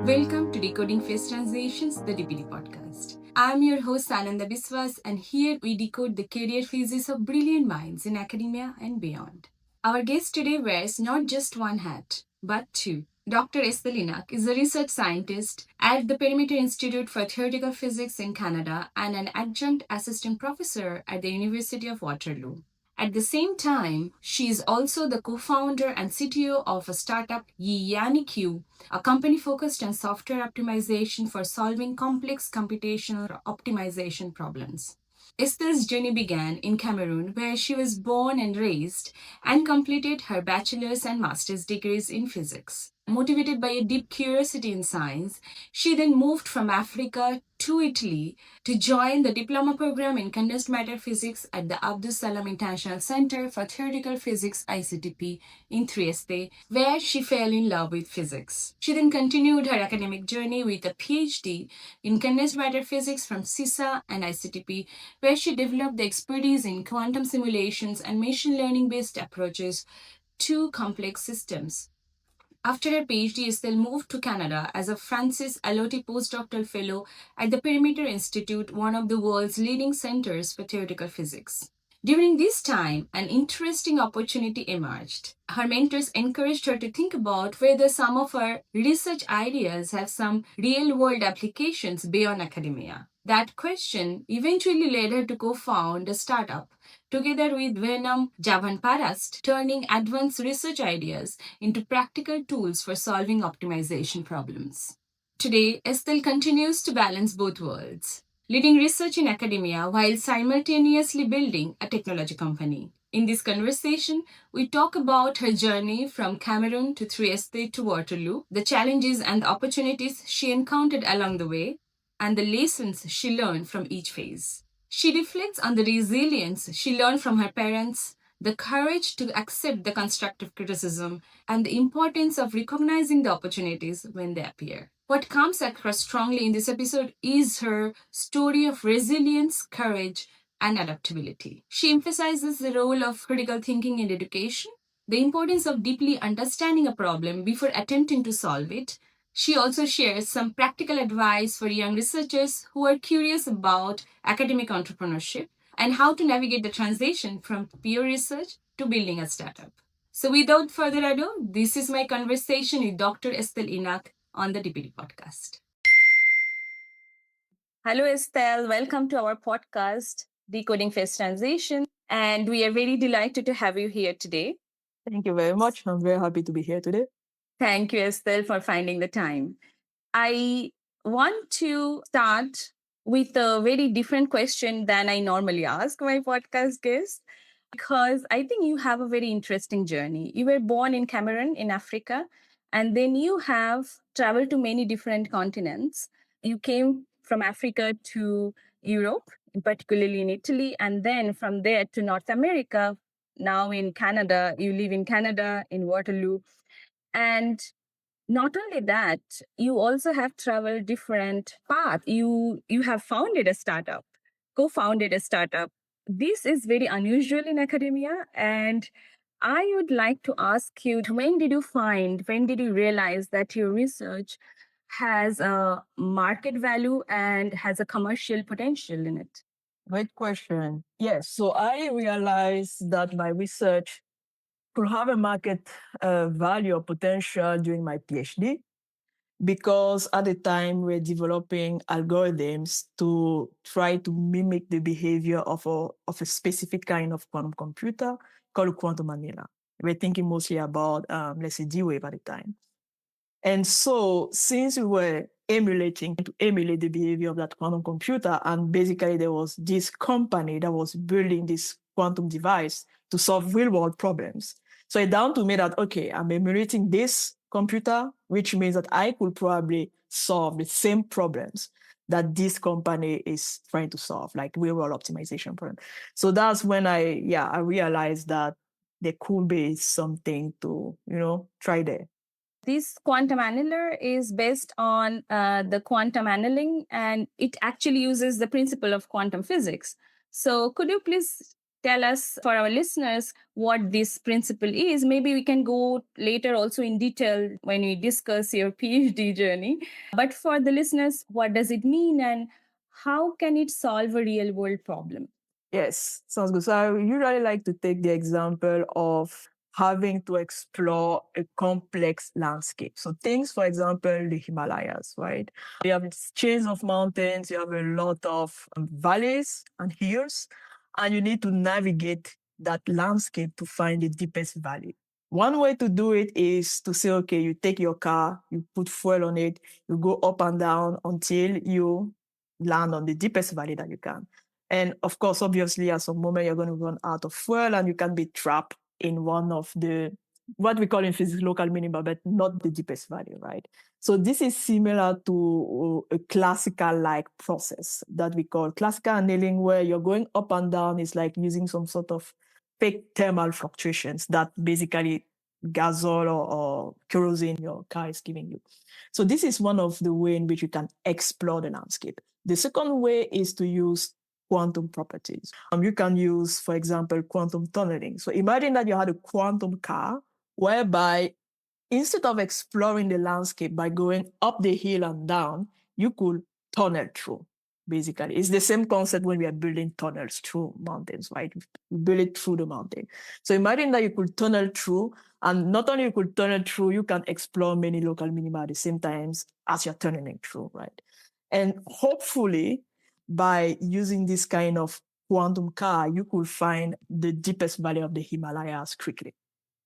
Welcome to Decoding Phase Transitions, the DPD podcast. I'm your host Ananda Biswas, and here we decode the career phases of brilliant minds in academia and beyond. Our guest today wears not just one hat, but two. Dr. Estelle Inack is a research scientist at the Perimeter Institute for Theoretical Physics in Canada and an adjunct assistant professor at the University of Waterloo. At the same time, she is also the co-founder and CTO of a startup YiyaniQ, a company focused on software optimization for solving complex computational optimization problems. Estelle's journey began in Cameroon, where she was born and raised, and completed her bachelor's and master's degrees in physics. Motivated by a deep curiosity in science, she then moved from Africa to Italy to join the Diploma program in condensed matter physics at the Abdus Salam International Center for Theoretical Physics ICTP in Trieste, where she fell in love with physics. She then continued her academic journey with a PhD in condensed matter physics from CISA and ICTP, where she developed the expertise in quantum simulations and machine learning based approaches to complex systems. After her PhD, Estelle moved to Canada as a Francis Allotti postdoctoral fellow at the Perimeter Institute, one of the world's leading centers for theoretical physics. During this time, an interesting opportunity emerged. Her mentors encouraged her to think about whether some of her research ideas have some real world applications beyond academia. That question eventually led her to co found a startup together with Venom Javanparast, turning advanced research ideas into practical tools for solving optimization problems. Today, Estelle continues to balance both worlds, leading research in academia while simultaneously building a technology company. In this conversation, we talk about her journey from Cameroon to Trieste to Waterloo, the challenges and the opportunities she encountered along the way, and the lessons she learned from each phase. She reflects on the resilience she learned from her parents, the courage to accept the constructive criticism, and the importance of recognizing the opportunities when they appear. What comes across strongly in this episode is her story of resilience, courage, and adaptability. She emphasizes the role of critical thinking in education, the importance of deeply understanding a problem before attempting to solve it. She also shares some practical advice for young researchers who are curious about academic entrepreneurship and how to navigate the transition from pure research to building a startup. So, without further ado, this is my conversation with Dr. Estelle Inack on the DPD podcast. Hello, Estelle. Welcome to our podcast, Decoding Phase Transition. And we are very delighted to have you here today. Thank you very much. I'm very happy to be here today. Thank you, Estelle, for finding the time. I want to start with a very different question than I normally ask my podcast guests because I think you have a very interesting journey. You were born in Cameroon in Africa, and then you have traveled to many different continents. You came from Africa to Europe, particularly in Italy, and then from there to North America. Now in Canada, you live in Canada, in Waterloo. And not only that, you also have traveled different paths. You have founded a startup, co-founded a startup. This is very unusual in academia, and I would like to ask you, when did you realize that your research has a market value and has a commercial potential in it? Great question. Yes, so I realized that my research could have a market value or potential during my PhD because at the time we're developing algorithms to try to mimic the behavior of a specific kind of quantum computer called quantum annealer. We're thinking mostly about, let's say, D-Wave at the time. And so since we were to emulate the behavior of that quantum computer, and basically there was this company that was building this quantum device to solve real world problems. So it dawned to me that, okay, I'm emulating this computer, which means that I could probably solve the same problems that this company is trying to solve, like real world optimization problem. So that's when I realized that there could be something to, try there. This quantum annealer is based on the quantum annealing, and it actually uses the principle of quantum physics. So, could you please tell us, for our listeners, what this principle is? Maybe we can go later also in detail when we discuss your PhD journey. But for the listeners, what does it mean and how can it solve a real world problem? Yes, sounds good. So I usually like to take the example of having to explore a complex landscape. So things, for example, the Himalayas, right? You have chains of mountains, you have a lot of valleys and hills, and you need to navigate that landscape to find the deepest valley. One way to do it is to say, okay, you take your car, you put fuel on it, you go up and down until you land on the deepest valley that you can. And of course, obviously, at some moment, you're going to run out of fuel and you can be trapped in one of the, what we call in physics, local minima, but not the deepest value, right? So this is similar to a classical like process that we call classical annealing, where you're going up and down. It's like using some sort of fake thermal fluctuations that basically gasol or kerosene your car is giving you. So this is one of the way in which you can explore the landscape. The second way is to use quantum properties. You can use, for example, quantum tunneling. So imagine that you had a quantum car whereby instead of exploring the landscape by going up the hill and down, you could tunnel through. Basically, it's the same concept when we are building tunnels through mountains, right? We build it through the mountain. So imagine that you could tunnel through, and not only you could tunnel through, you can explore many local minima at the same times as you're tunneling through, right? And hopefully, by using this kind of quantum car, you could find the deepest valley of the Himalayas quickly.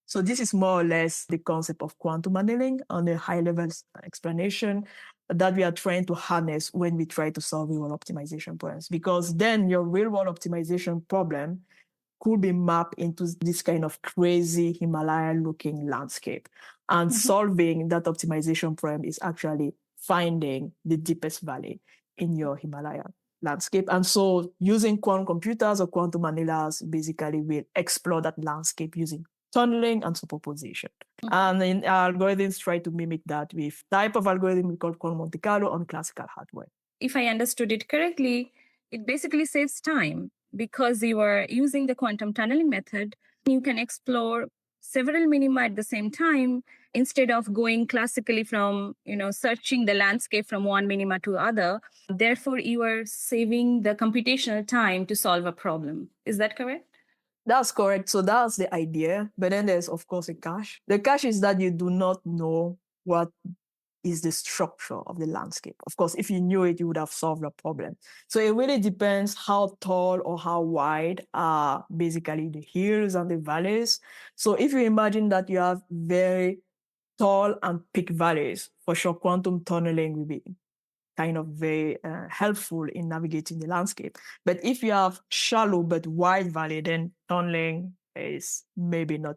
So this is more or less the concept of quantum annealing on a high level explanation that we are trying to harness when we try to solve real world optimization problems, because then your real world optimization problem could be mapped into this kind of crazy Himalayan looking landscape. And solving that optimization problem is actually finding the deepest valley in your Himalayan landscape. And so using quantum computers or quantum annealers basically will explore that landscape using tunneling and superposition. And in algorithms try to mimic that with type of algorithm we call quantum Monte Carlo on classical hardware. If I understood it correctly, it basically saves time because you are using the quantum tunneling method. You can explore several minima at the same time instead of going classically from, searching the landscape from one minima to other. Therefore, you are saving the computational time to solve a problem. Is that correct? That's correct. So that's the idea. But then there's, of course, a catch. The catch is that you do not know what is the structure of the landscape. Of course, if you knew it, you would have solved the problem. So it really depends how tall or how wide are basically the hills and the valleys. So if you imagine that you have very tall and peak valleys, for sure, quantum tunneling will be kind of very helpful in navigating the landscape. But if you have shallow but wide valley, then tunneling is maybe not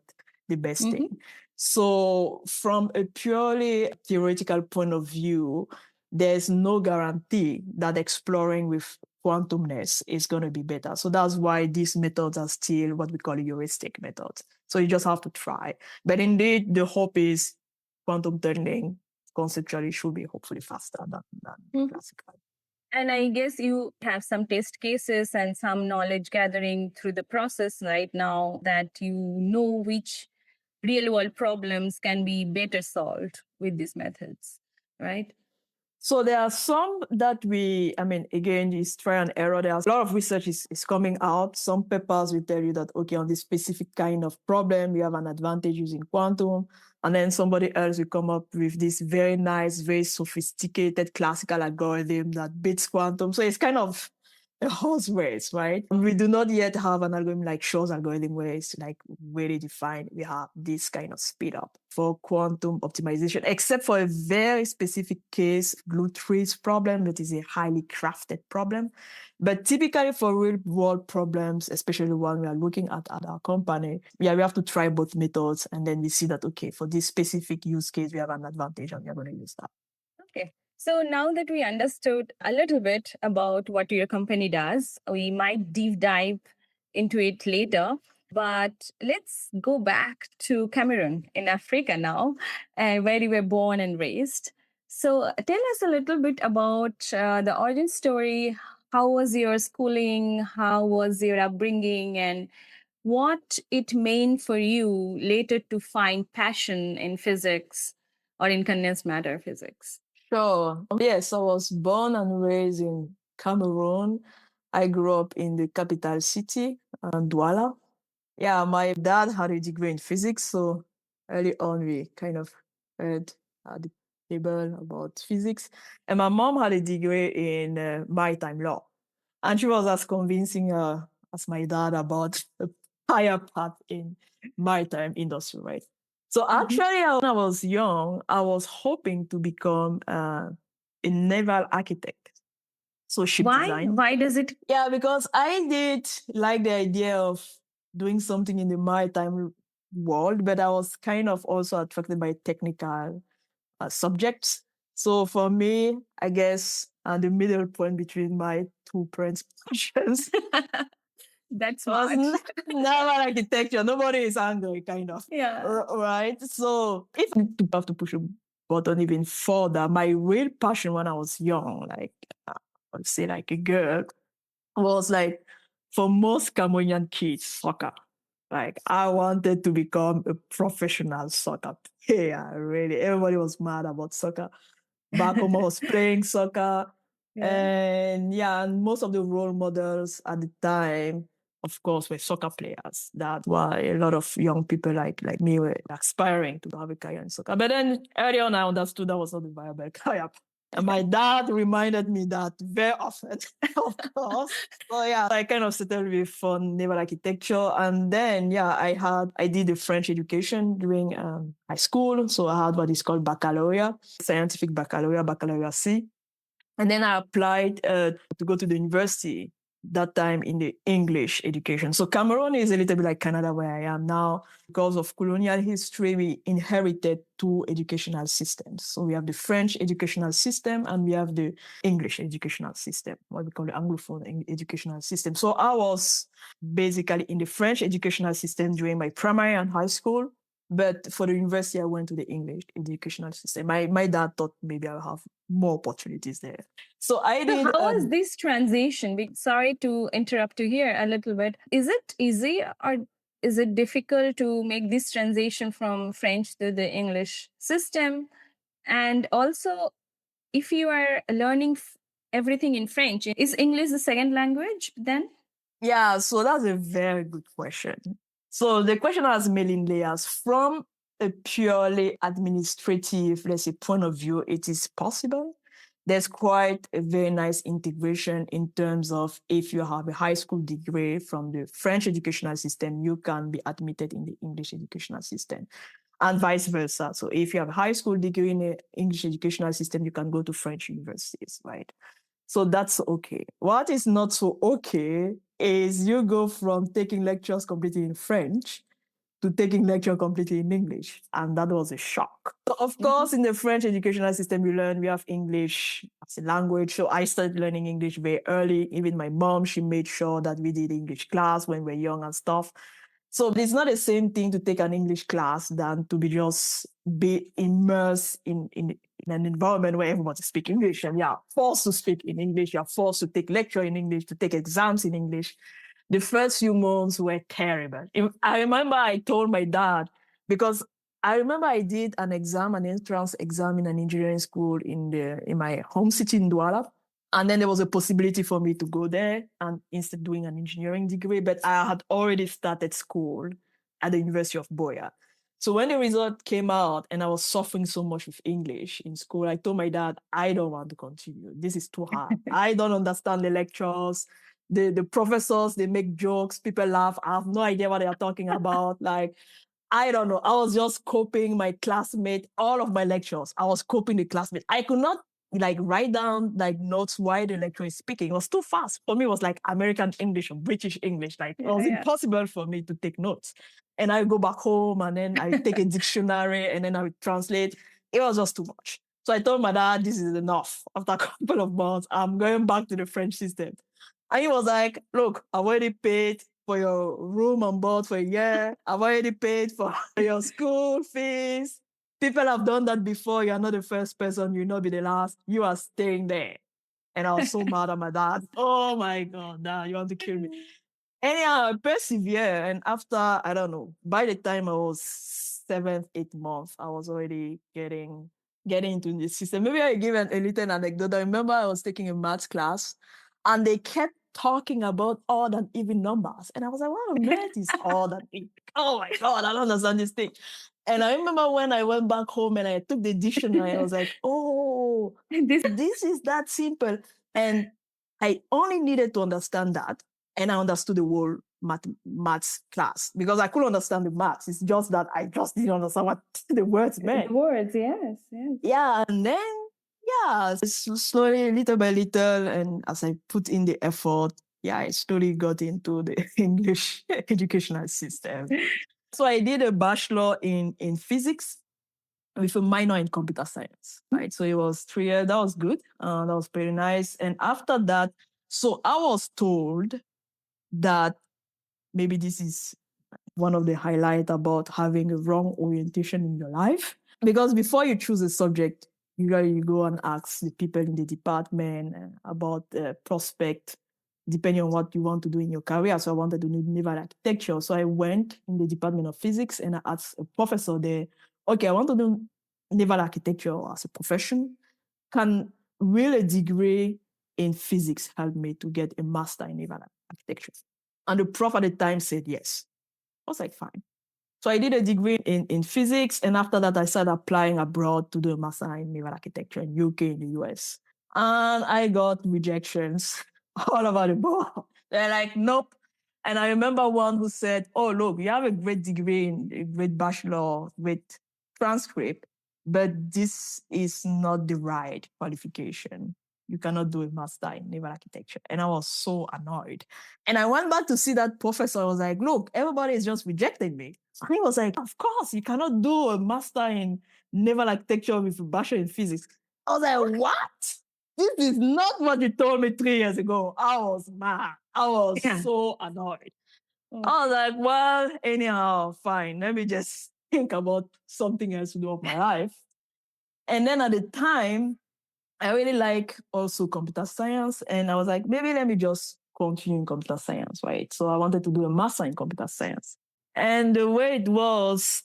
the best thing. So from a purely theoretical point of view, there's no guarantee that exploring with quantumness is going to be better. So that's why these methods are still what we call heuristic methods. So you just have to try. But indeed, the hope is quantum tunneling conceptually should be hopefully faster than classical. And I guess you have some test cases and some knowledge gathering through the process right now that you know which real world problems can be better solved with these methods, right? So there are some that again, it's try and error. There's a lot of research is coming out. Some papers will tell you that, okay, on this specific kind of problem, we have an advantage using quantum. And then somebody else will come up with this very nice, very sophisticated classical algorithm that beats quantum. So it's kind of a horse race, right? We do not yet have an algorithm like Shor's algorithm where it's like really defined. We have this kind of speed up for quantum optimization, except for a very specific case, glue-trees problem, that is a highly crafted problem. But typically for real world problems, especially when we are looking at our company, we have to try both methods. And then we see that, okay, for this specific use case, we have an advantage and we are going to use that. Okay. So now that we understood a little bit about what your company does, we might deep dive into it later. But let's go back to Cameroon in Africa now, where you were born and raised. So tell us a little bit about the origin story. how was your schooling? How was your upbringing? And what it meant for you later to find passion in physics or in condensed matter physics? Sure. Yes, I was born and raised in Cameroon. I grew up in the capital city, Douala. Yeah, my dad had a degree in physics, so early on we kind of heard at the table about physics. And my mom had a degree in maritime law, and she was as convincing as my dad about the higher path in maritime industry, right? So actually, when I was young, I was hoping to become a naval architect, so ship Why? design. Why does it? Yeah, because I did like the idea of doing something in the maritime world, but I was kind of also attracted by technical subjects. So for me, I guess the middle point between my two parents' passions That's was smart. naval architecture. Nobody is angry, kind of. Yeah. Right? So if I have to push a button even further, my real passion when I was young, like I would say like a girl, was like for most Cameroonian kids, soccer. Like I wanted to become a professional soccer player. Really, everybody was mad about soccer. Back home, I was playing soccer, Yeah. and yeah, and most of the role models at the time, of course, were soccer players. That's why a lot of young people like me were aspiring to have a career in soccer. But then early on, I understood that was not a viable career. And my dad reminded me that very often, of course. So yeah, I kind of settled with fun naval architecture. And then yeah, I did the French education during high school. So I had what is called baccalaureate, scientific baccalaureate, baccalaureate C. And then I applied to go to the university that time in the English education. So Cameroon is a little bit like Canada where I am now. Because of colonial history, we inherited two educational systems. So we have the French educational system and we have the English educational system, what we call the Anglophone educational system. So I was basically in the French educational system during my primary and high school. But for the university, I went to the English educational system. My dad thought maybe I'll have more opportunities there. So I So did. how was this transition? Sorry to interrupt you here a little bit. Is it easy or is it difficult to make this transition from French to the English system? And also, if you are learning everything in French, is English the second language then? Yeah, so that's a very good question. So the question has many layers. From a purely administrative, let's say, point of view, it is possible. There's quite a very nice integration in terms of if you have a high school degree from the French educational system, you can be admitted in the English educational system, and vice versa. So if you have a high school degree in the English educational system, you can go to French universities, right? So that's okay. What is not so okay is you go from taking lectures completely in French to taking lecture completely in English. And that was a shock. So of course, in the French educational system, we have English as a language. So I started learning English very early. Even my mom, she made sure that we did English class when we were young and stuff. So it's not the same thing to take an English class than to be immersed in an environment where everybody speaks English and you're forced to speak in English, you're forced to take lecture in English, to take exams in English. The first few months were terrible. I remember I told my dad, because I remember I did an entrance exam in an engineering school in my home city in Douala. And then there was a possibility for me to go there and instead doing an engineering degree, but I had already started school at the University of Boya. So when the result came out and I was suffering so much with English in school, I told my dad, I don't want to continue. This is too hard. I don't understand the lectures. The professors, they make jokes, people laugh. I have no idea what they are talking about. Like, I don't know. I was just copying my classmate, all of my lectures. I was copying the classmate. I could not like write down like notes while the lecturer is speaking. It was too fast. For me, it was like American English or British English. Like it was impossible for me to take notes. And I go back home and then I take a dictionary and then I would translate. It was just too much. So I told my dad, this is enough. After a couple of months, I'm going back to the French system. And he was like, look, I've already paid for your room and board for a year. I've already paid for your school fees. People have done that before. You're not the first person. You'll not be the last. You are staying there. And I was so mad at my dad. Oh my God, Dad, you want to kill me. Anyhow, I persevere. And after, I don't know, by the time I was 7th, 8th month, I was already getting into the system. Maybe I give a little anecdote. I remember I was taking a maths class and they kept talking about odd and even numbers. And I was like, what on earth is odd and even? Oh my God, I don't understand this thing. And I remember when I went back home and I took the dictionary, I was like, oh, this is that simple. And I only needed to understand that. And I understood the whole maths class because I couldn't understand the maths. It's just that I just didn't understand what the words meant. The words, yes. Yeah, and then slowly, little by little, and as I put in the effort, I slowly got into the English educational system. So I did a bachelor in physics with a minor in computer science, right? So it was 3 years. That was good. That was pretty nice. And after that, so I was told that maybe this is one of the highlights about having a wrong orientation in your life. Because before you choose a subject, usually you go and ask the people in the department about the prospect, depending on what you want to do in your career. So I wanted to do naval architecture. So I went in the Department of Physics and I asked a professor there, okay, I want to do naval architecture as a profession. Can really a degree in physics help me to get a master in naval architecture? And the prof at the time said yes. I was like, fine. So I did a degree in physics. And after that, I started applying abroad to do a master in naval architecture in UK, in the US. And I got rejections all over the board. They're like, nope. And I remember one who said, oh, look, you have a great degree in a great bachelor with transcript, but this is not the right qualification. You cannot do a master in naval architecture. And I was so annoyed. And I went back to see that professor. I was like, look, everybody is just rejecting me. And he was like, of course, you cannot do a master in naval architecture with a bachelor in physics. I was like, what? This is not what you told me 3 years ago. I was mad. I was so annoyed. I was like, well, anyhow, fine. Let me just think about something else to do with my life. And then at the time, I really like also computer science. And I was like, maybe let me just continue in computer science, right? So I wanted to do a master in computer science. And the way it was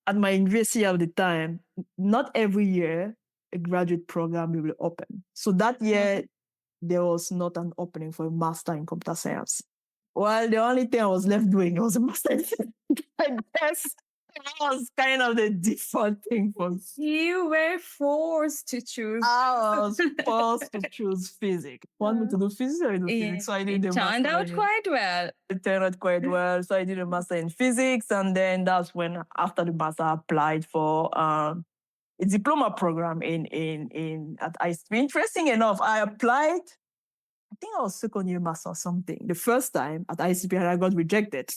at my university at the time, not every year a graduate program will open. So that year, there was not an opening for a master in computer science. Well, the only thing I was left doing was a master in I guess that was kind of the default thing for me. You were forced to choose. I was forced to choose physics. Want me to do physics or do physics? So I did It turned out quite well. It turned out quite well. So I did a master in physics. And then that's when, after the master, I applied for a diploma program at ICTP. Interesting enough, I applied, I think I was second year master or something, the first time at ICTP, and I got rejected.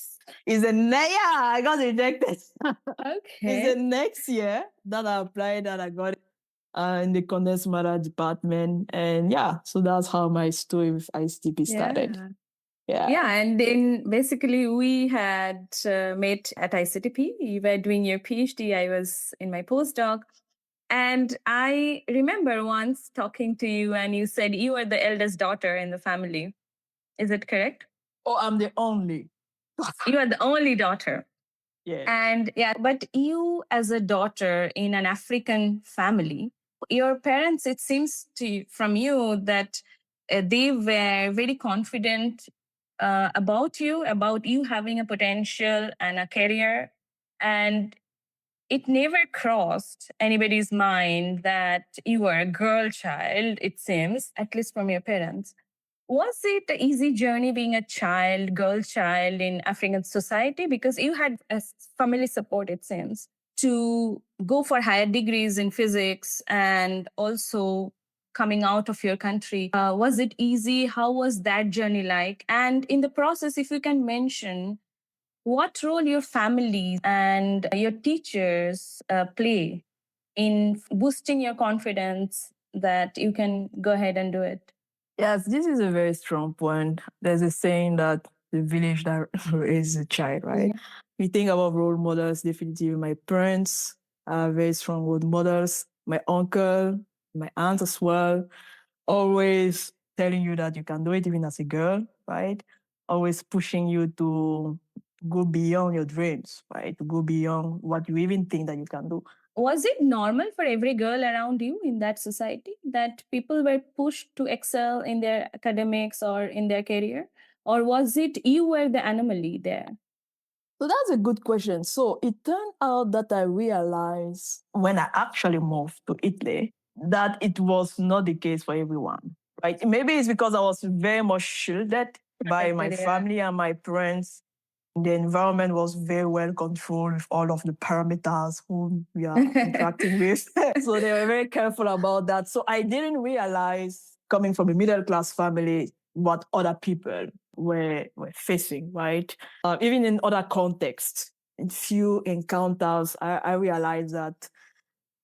I got rejected. Okay. It's the next year that I applied and I got in the condensed matter department. And so that's how my story with ICTP started. Yeah, and then basically we had met at ICTP. You were doing your PhD, I was in my postdoc. And I remember once talking to you and you said you are the eldest daughter in the family. Is it correct? Oh, I'm the only. You are the only daughter. Yeah. And but you as a daughter in an African family, your parents, it seems from you that they were very confident about you having a potential and a career. And it never crossed anybody's mind that you were a girl child, it seems, at least from your parents. Was it an easy journey being a girl child in African society? Because you had a family support, it seems, to go for higher degrees in physics and also coming out of your country. Was it easy? How was that journey like? And in the process, if you can mention what role your family and your teachers play in boosting your confidence that you can go ahead and do it. Yes, this is a very strong point. There's a saying that the village that raises a child, right? Yeah. We think about role models, definitely my parents are very strong role models, my uncle, my aunt as well. always telling you that you can do it even as a girl, right? Always pushing you to go beyond your dreams, right? To go beyond what you even think that you can do. Was it normal for every girl around you in that society that people were pushed to excel in their academics or in their career? Or was it you were the anomaly there? So that's a good question. So it turned out that I realized when I actually moved to Italy that it was not the case for everyone, right? Maybe it's because I was very much shielded by my Protected, yeah. family and my parents. The environment was very well controlled with all of the parameters whom we are interacting with. So they were very careful about that. So I didn't realize, coming from a middle class family, what other people were facing, right? Even in other contexts, in few encounters, I realized that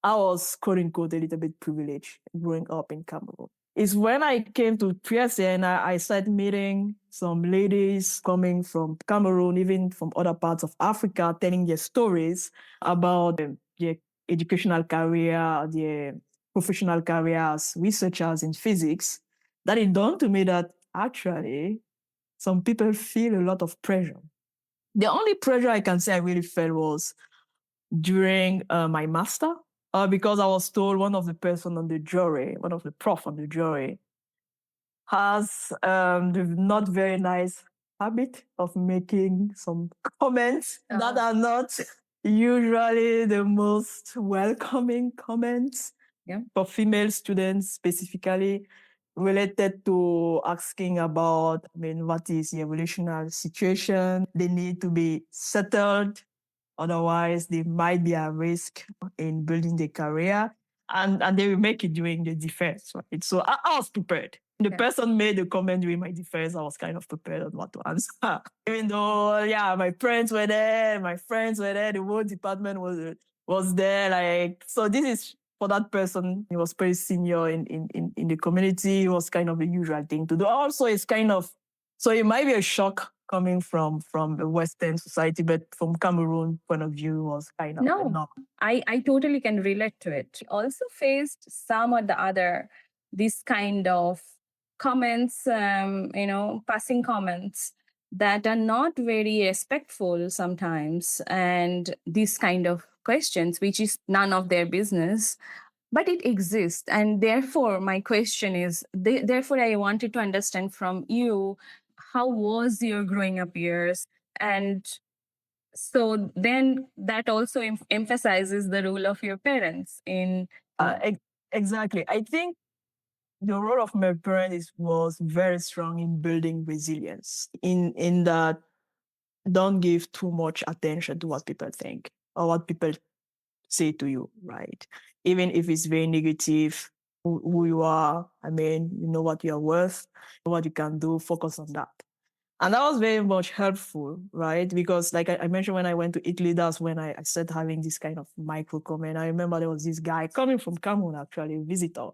I was, quote unquote, a little bit privileged growing up in Cameroon. It's when I came to Trieste and I started meeting some ladies coming from Cameroon, even from other parts of Africa, telling their stories about their educational career, their professional career as researchers in physics, that it dawned to me that actually some people feel a lot of pressure. The only pressure I can say I really felt was during my master, because I was told one of the person on the jury, one of the prof on the jury, has the not very nice habit of making some comments that are not usually the most welcoming comments for female students, specifically related to asking about, what is the evolutionary situation? They need to be settled. Otherwise, they might be at risk in building their career, and they will make it during the defense, right? So I was prepared. The person made a comment during my defense. I was kind of prepared on what to answer. Even though, yeah, my friends were there, the whole department was there. Like, so this is for that person. He was pretty senior in the community. It was kind of a usual thing to do. Also, it's kind of, so it might be a shock coming from a Western society, but from Cameroon point of view was kind of No, I totally can relate to it. Also faced some or the other this kind of comments, passing comments that are not very respectful sometimes, and this kind of questions, which is none of their business, but it exists. And therefore, my question is, therefore, I wanted to understand from you, how was your growing up years? And so then that also emphasizes the role of your parents in exactly. I think the role of my parents was very strong in building resilience. In that, don't give too much attention to what people think or what people say to you, right? Even if it's very negative, who you are, you know what you're worth, what you can do, focus on that. And that was very much helpful, right? Because like I mentioned, when I went to Italy, that's when I started having this kind of micro comment. I remember there was this guy coming from Cameroon, actually, a visitor,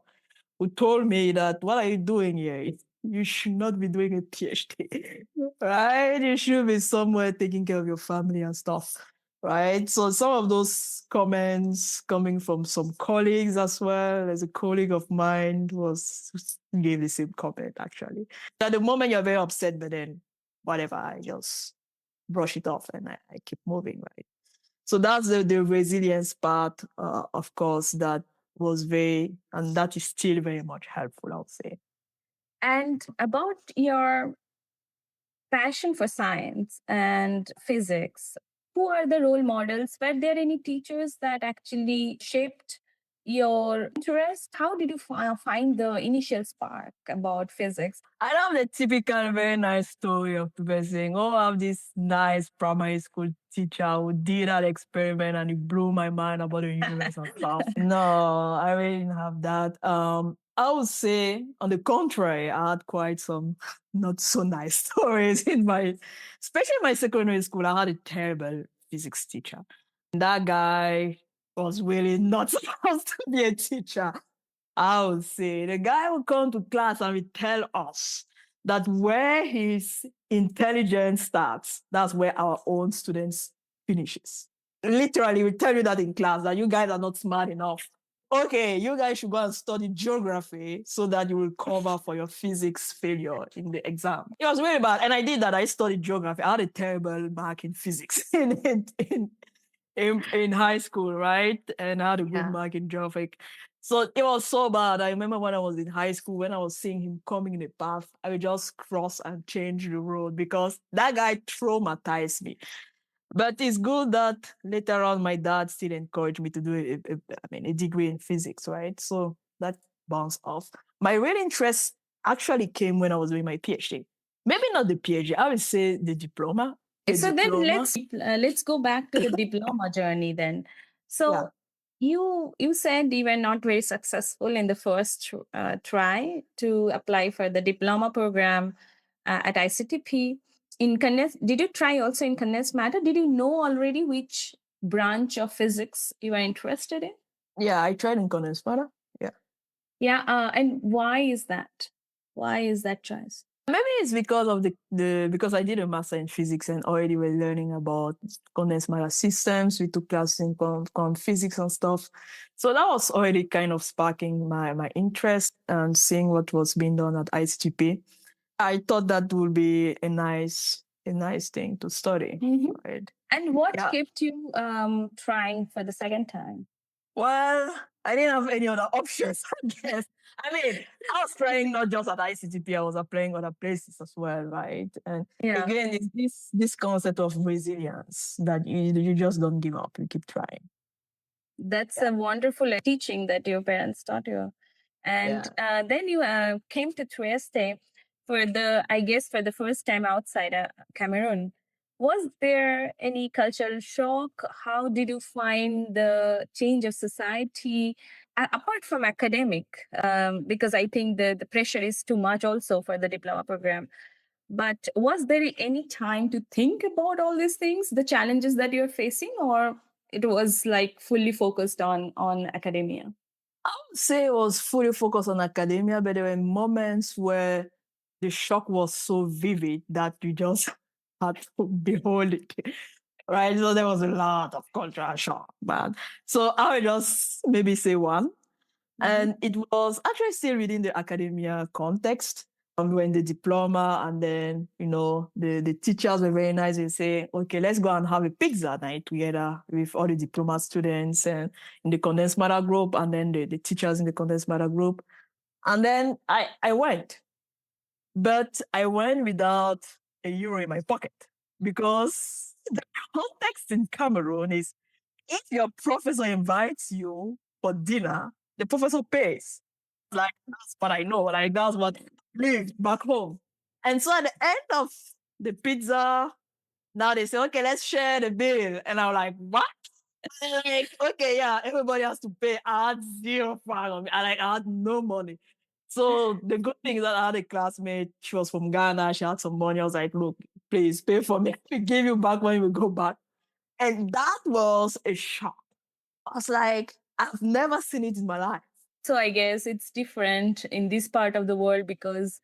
who told me that, what are you doing here? You should not be doing a PhD, right? You should be somewhere taking care of your family and stuff, right? So some of those comments coming from some colleagues as well. As a colleague of mine gave the same comment, actually. At the moment, you're very upset, but then whatever, I just brush it off and I keep moving, right? So that's the resilience part, of course, that was and that is still very much helpful, I would say. and about your passion for science and physics, who are the role models? Were there any teachers that actually shaped your interest? How did you find the initial spark about physics? I love the typical very nice story of people saying, oh, I have this nice primary school teacher who did that experiment and it blew my mind about the universe and stuff. No, I really didn't have that. I would say, on the contrary, I had quite some not so nice stories especially in my secondary school. I had a terrible physics teacher. That guy was really not supposed to be a teacher. I would say the guy would come to class and would tell us that where his intelligence starts, that's where our own students finishes. Literally, we tell you that in class, that you guys are not smart enough. okay, you guys should go and study geography so that you will cover for your physics failure in the exam. It was really bad. And I did that. I studied geography. I had a terrible mark in physics in high school, right? And I had a good Yeah. mark in geography. So it was so bad. I remember when I was in high school, when I was seeing him coming in the path, I would just cross and change the road because that guy traumatized me. But it's good that later on my dad still encouraged me to do a degree in physics, right? So that bounced off. My real interest actually came when I was doing my PhD. Maybe not the PhD, I would say the diploma. The So then diploma. let's go back to the diploma journey then. Yeah. So you said you were not very successful in the first try to apply for the diploma program at ICTP. Did you try also in condensed matter? Did you know already which branch of physics you are interested in? Yeah, I tried in condensed matter. Yeah. Yeah, and why is that? Why is that choice? Maybe it's because of because I did a master in physics and already we're learning about condensed matter systems. We took classes in physics and stuff. So that was already kind of sparking my interest and seeing what was being done at ICTP. I thought that would be a nice thing to study. Mhm. Right? And what Yeah. kept you trying for the second time? Well, I didn't have any other options, I guess. I mean, I was trying not just at ICTP, I was applying other places as well, right? And Yeah. again, it's this concept of resilience that you just don't give up, you keep trying. That's Yeah. a wonderful teaching that your parents taught you. And Yeah. then you came to Trieste for I guess, for the first time outside Cameroon. Was there any cultural shock? How did you find the change of society apart from academic? Because I think the pressure is too much also for the diploma program. But was there any time to think about all these things, the challenges that you're facing, or it was like fully focused on academia? I would say it was fully focused on academia, but there were moments where the shock was so vivid that you just had to behold it. Right? So there was a lot of cultural shock, man. So I would just maybe say one. And it was actually still within the academia context. We were in the diploma, and then, the teachers were very nice. They say, okay, let's go and have a pizza night together with all the diploma students and in the condensed matter group, and then the teachers in the condensed matter group. And then I went, but I went without a euro in my pocket because the context in Cameroon is if your professor invites you for dinner, the professor pays. Like, that's what I know. Like, that's what I lived back home. And so at the end of the pizza, now they say, okay, let's share the bill. And I'm like, what? Like, okay, yeah, everybody has to pay. I had zero fun on me. I had no money. So the good thing is that I had a classmate. She was from Ghana. She had some money. I was like, look, please pay for me. We give you back when we go back. And that was a shock. I was like, I've never seen it in my life. So I guess it's different in this part of the world because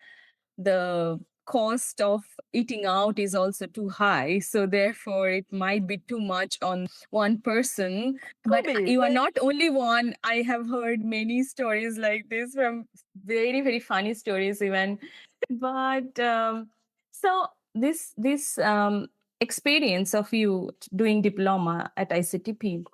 the cost of eating out is also too high. So therefore, it might be too much on one person. Could But be. you are not only one. I have heard many stories like this from very, very funny stories even. But so this experience of you doing diploma at ICTP,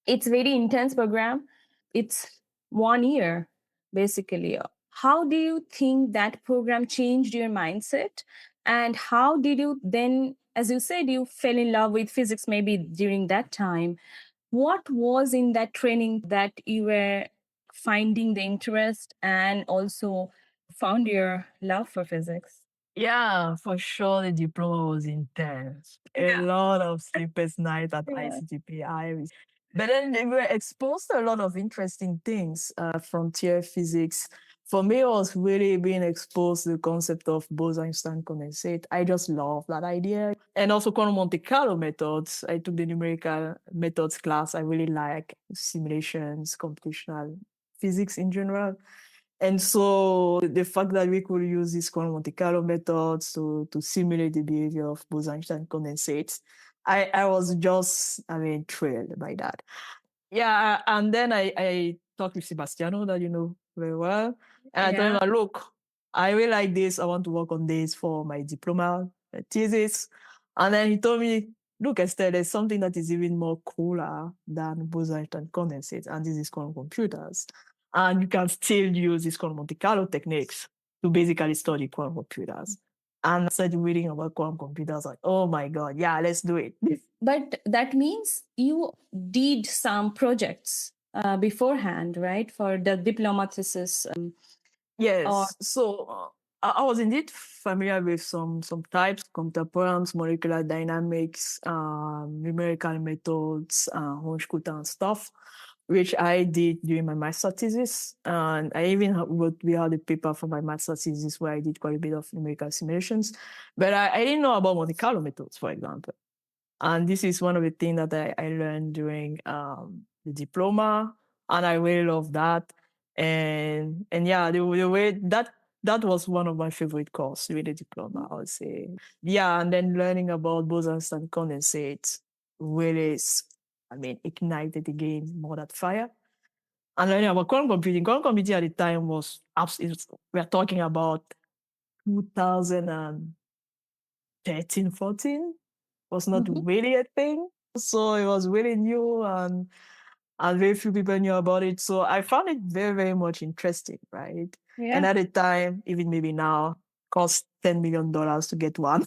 it's very intense program. It's 1 year basically. How do you think that program changed your mindset, and how did you then, as you said, you fell in love with physics maybe during that time? What was in that training that you were finding the interest and also found your love for physics? Yeah, for sure. The diploma was intense. A lot of sleepless nights at Yeah. ICTP. But then we were exposed to a lot of interesting things, frontier physics. For me, it was really being exposed to the concept of Bose-Einstein condensate. I just love that idea. And also quantum Monte Carlo methods. I took the numerical methods class. I really like simulations, computational physics in general. And so the fact that we could use these quantum Monte Carlo methods to simulate the behavior of Bose-Einstein condensates, I was just, thrilled by that. Yeah, and then I talked with Sebastiano that you know very well, and I told him, Yeah. look, I really like this. I want to work on this for my diploma thesis. And then he told me, look, Estelle, there's something that is even more cooler than boson and condensate, and this is quantum computers. And you can still use these quantum Monte Carlo techniques to basically study quantum computers. And I started reading about quantum computers, like, oh my God, yeah, let's do it. But that means you did some projects beforehand, right? For the diploma thesis. Or Yes. So I was indeed familiar with some types, computer programs, molecular dynamics, numerical methods, Honchkuta and stuff, which I did during my master thesis. And I even we had a paper for my master thesis where I did quite a bit of numerical simulations. But I didn't know about Monte Carlo methods, for example. And this is one of the things that I learned during the diploma, and I really love that. And yeah, the way that was one of my favorite courses with the diploma, I would say. Yeah, and then learning about bosons and condensates really, I mean, ignited again more that fire. And learning about quantum computing. Quantum computing at the time was we're talking about 2013, 14 was not Mhm. really a thing. So it was really new and very few people knew about it. So I found it very, very much interesting, right? And Yeah. at the time, even maybe now, cost $10 million to get one.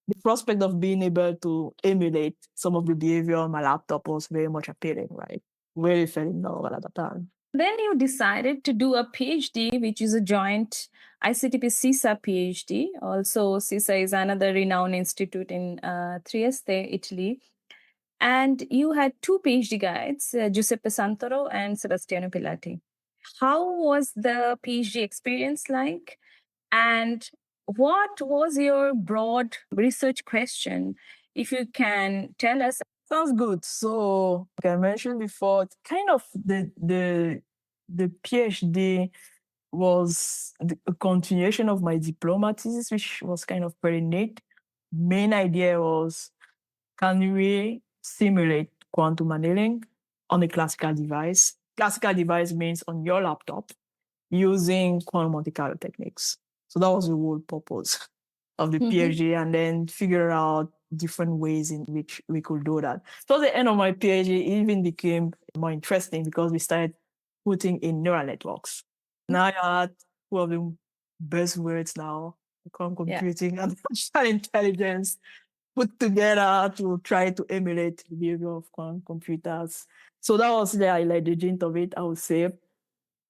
The prospect of being able to emulate some of the behavior on my laptop was very much appealing, right? Really fell in love at the time. Then you decided to do a PhD, which is a joint ICTP CISA PhD. Also, CISA is another renowned institute in Trieste, Italy. And you had two PhD guides, Giuseppe Santoro and Sebastiano Pilati. How was the PhD experience like? And what was your broad research question? If you can tell us. Sounds good. So, like I mentioned before, it's kind of the PhD was a continuation of my diploma thesis, which was kind of pretty neat. Main idea was, can we simulate quantum annealing on a classical device? Classical device means on your laptop using quantum Monte Carlo techniques. So that was the whole purpose of the Mhm. PhD, and then figure out different ways in which we could do that. So at the end of my PhD, it even became more interesting because we started putting in neural networks. Now I had two of the buzzwords now, quantum Yeah. computing and artificial intelligence put together to try to emulate the behavior of quantum computers. So that was like the gist of it, I would say.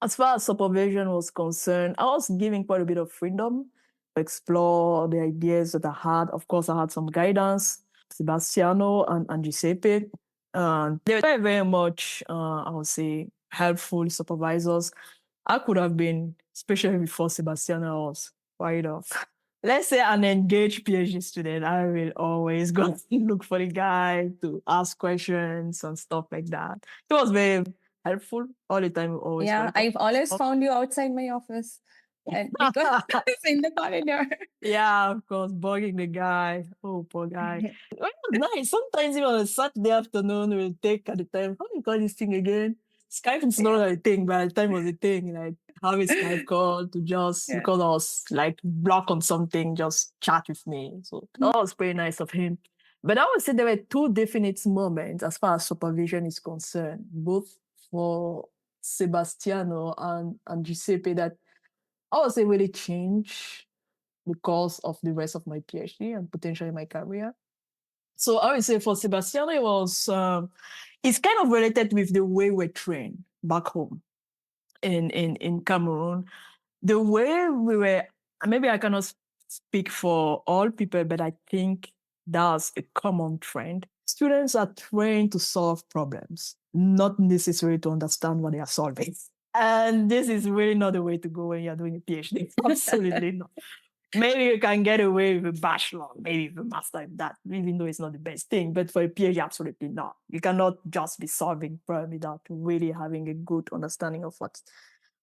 As far as supervision was concerned, I was given quite a bit of freedom to explore the ideas that I had. Of course, I had some guidance, Sebastiano and Giuseppe. They were very, very much, I would say, helpful supervisors. I could have been, especially before Sebastiano was quite off. Let's say an engaged PhD student, I will always go look for the guy to ask questions and stuff like that. It was very helpful all the time. We always Yeah, welcome. I've always found you outside my office, and because it's in the corridor. Yeah, of course, bugging the guy. Oh, poor guy. Well, it was nice. Sometimes even on a Saturday afternoon, we'll take at the time. How do you call this thing again? Skype is Yeah, not a thing, but at the time was a thing. Like have a Skype call to just yeah. because I was like block on something, just chat with me. So that was pretty nice of him. But I would say there were two definite moments as far as supervision is concerned, both for Sebastiano and Giuseppe, that I would say really changed the course of the rest of my PhD and potentially my career. So I would say for Sebastiano, it was it's kind of related with the way we're trained back home in Cameroon. The way we were, maybe I cannot speak for all people, but I think that's a common trend. Students are trained to solve problems, not necessarily to understand what they are solving. And this is really not the way to go when you're doing a PhD. Absolutely not. Maybe you can get away with a bachelor, maybe with a master in that, even though it's not the best thing. But for a PhD, absolutely not. You cannot just be solving problems without really having a good understanding of what's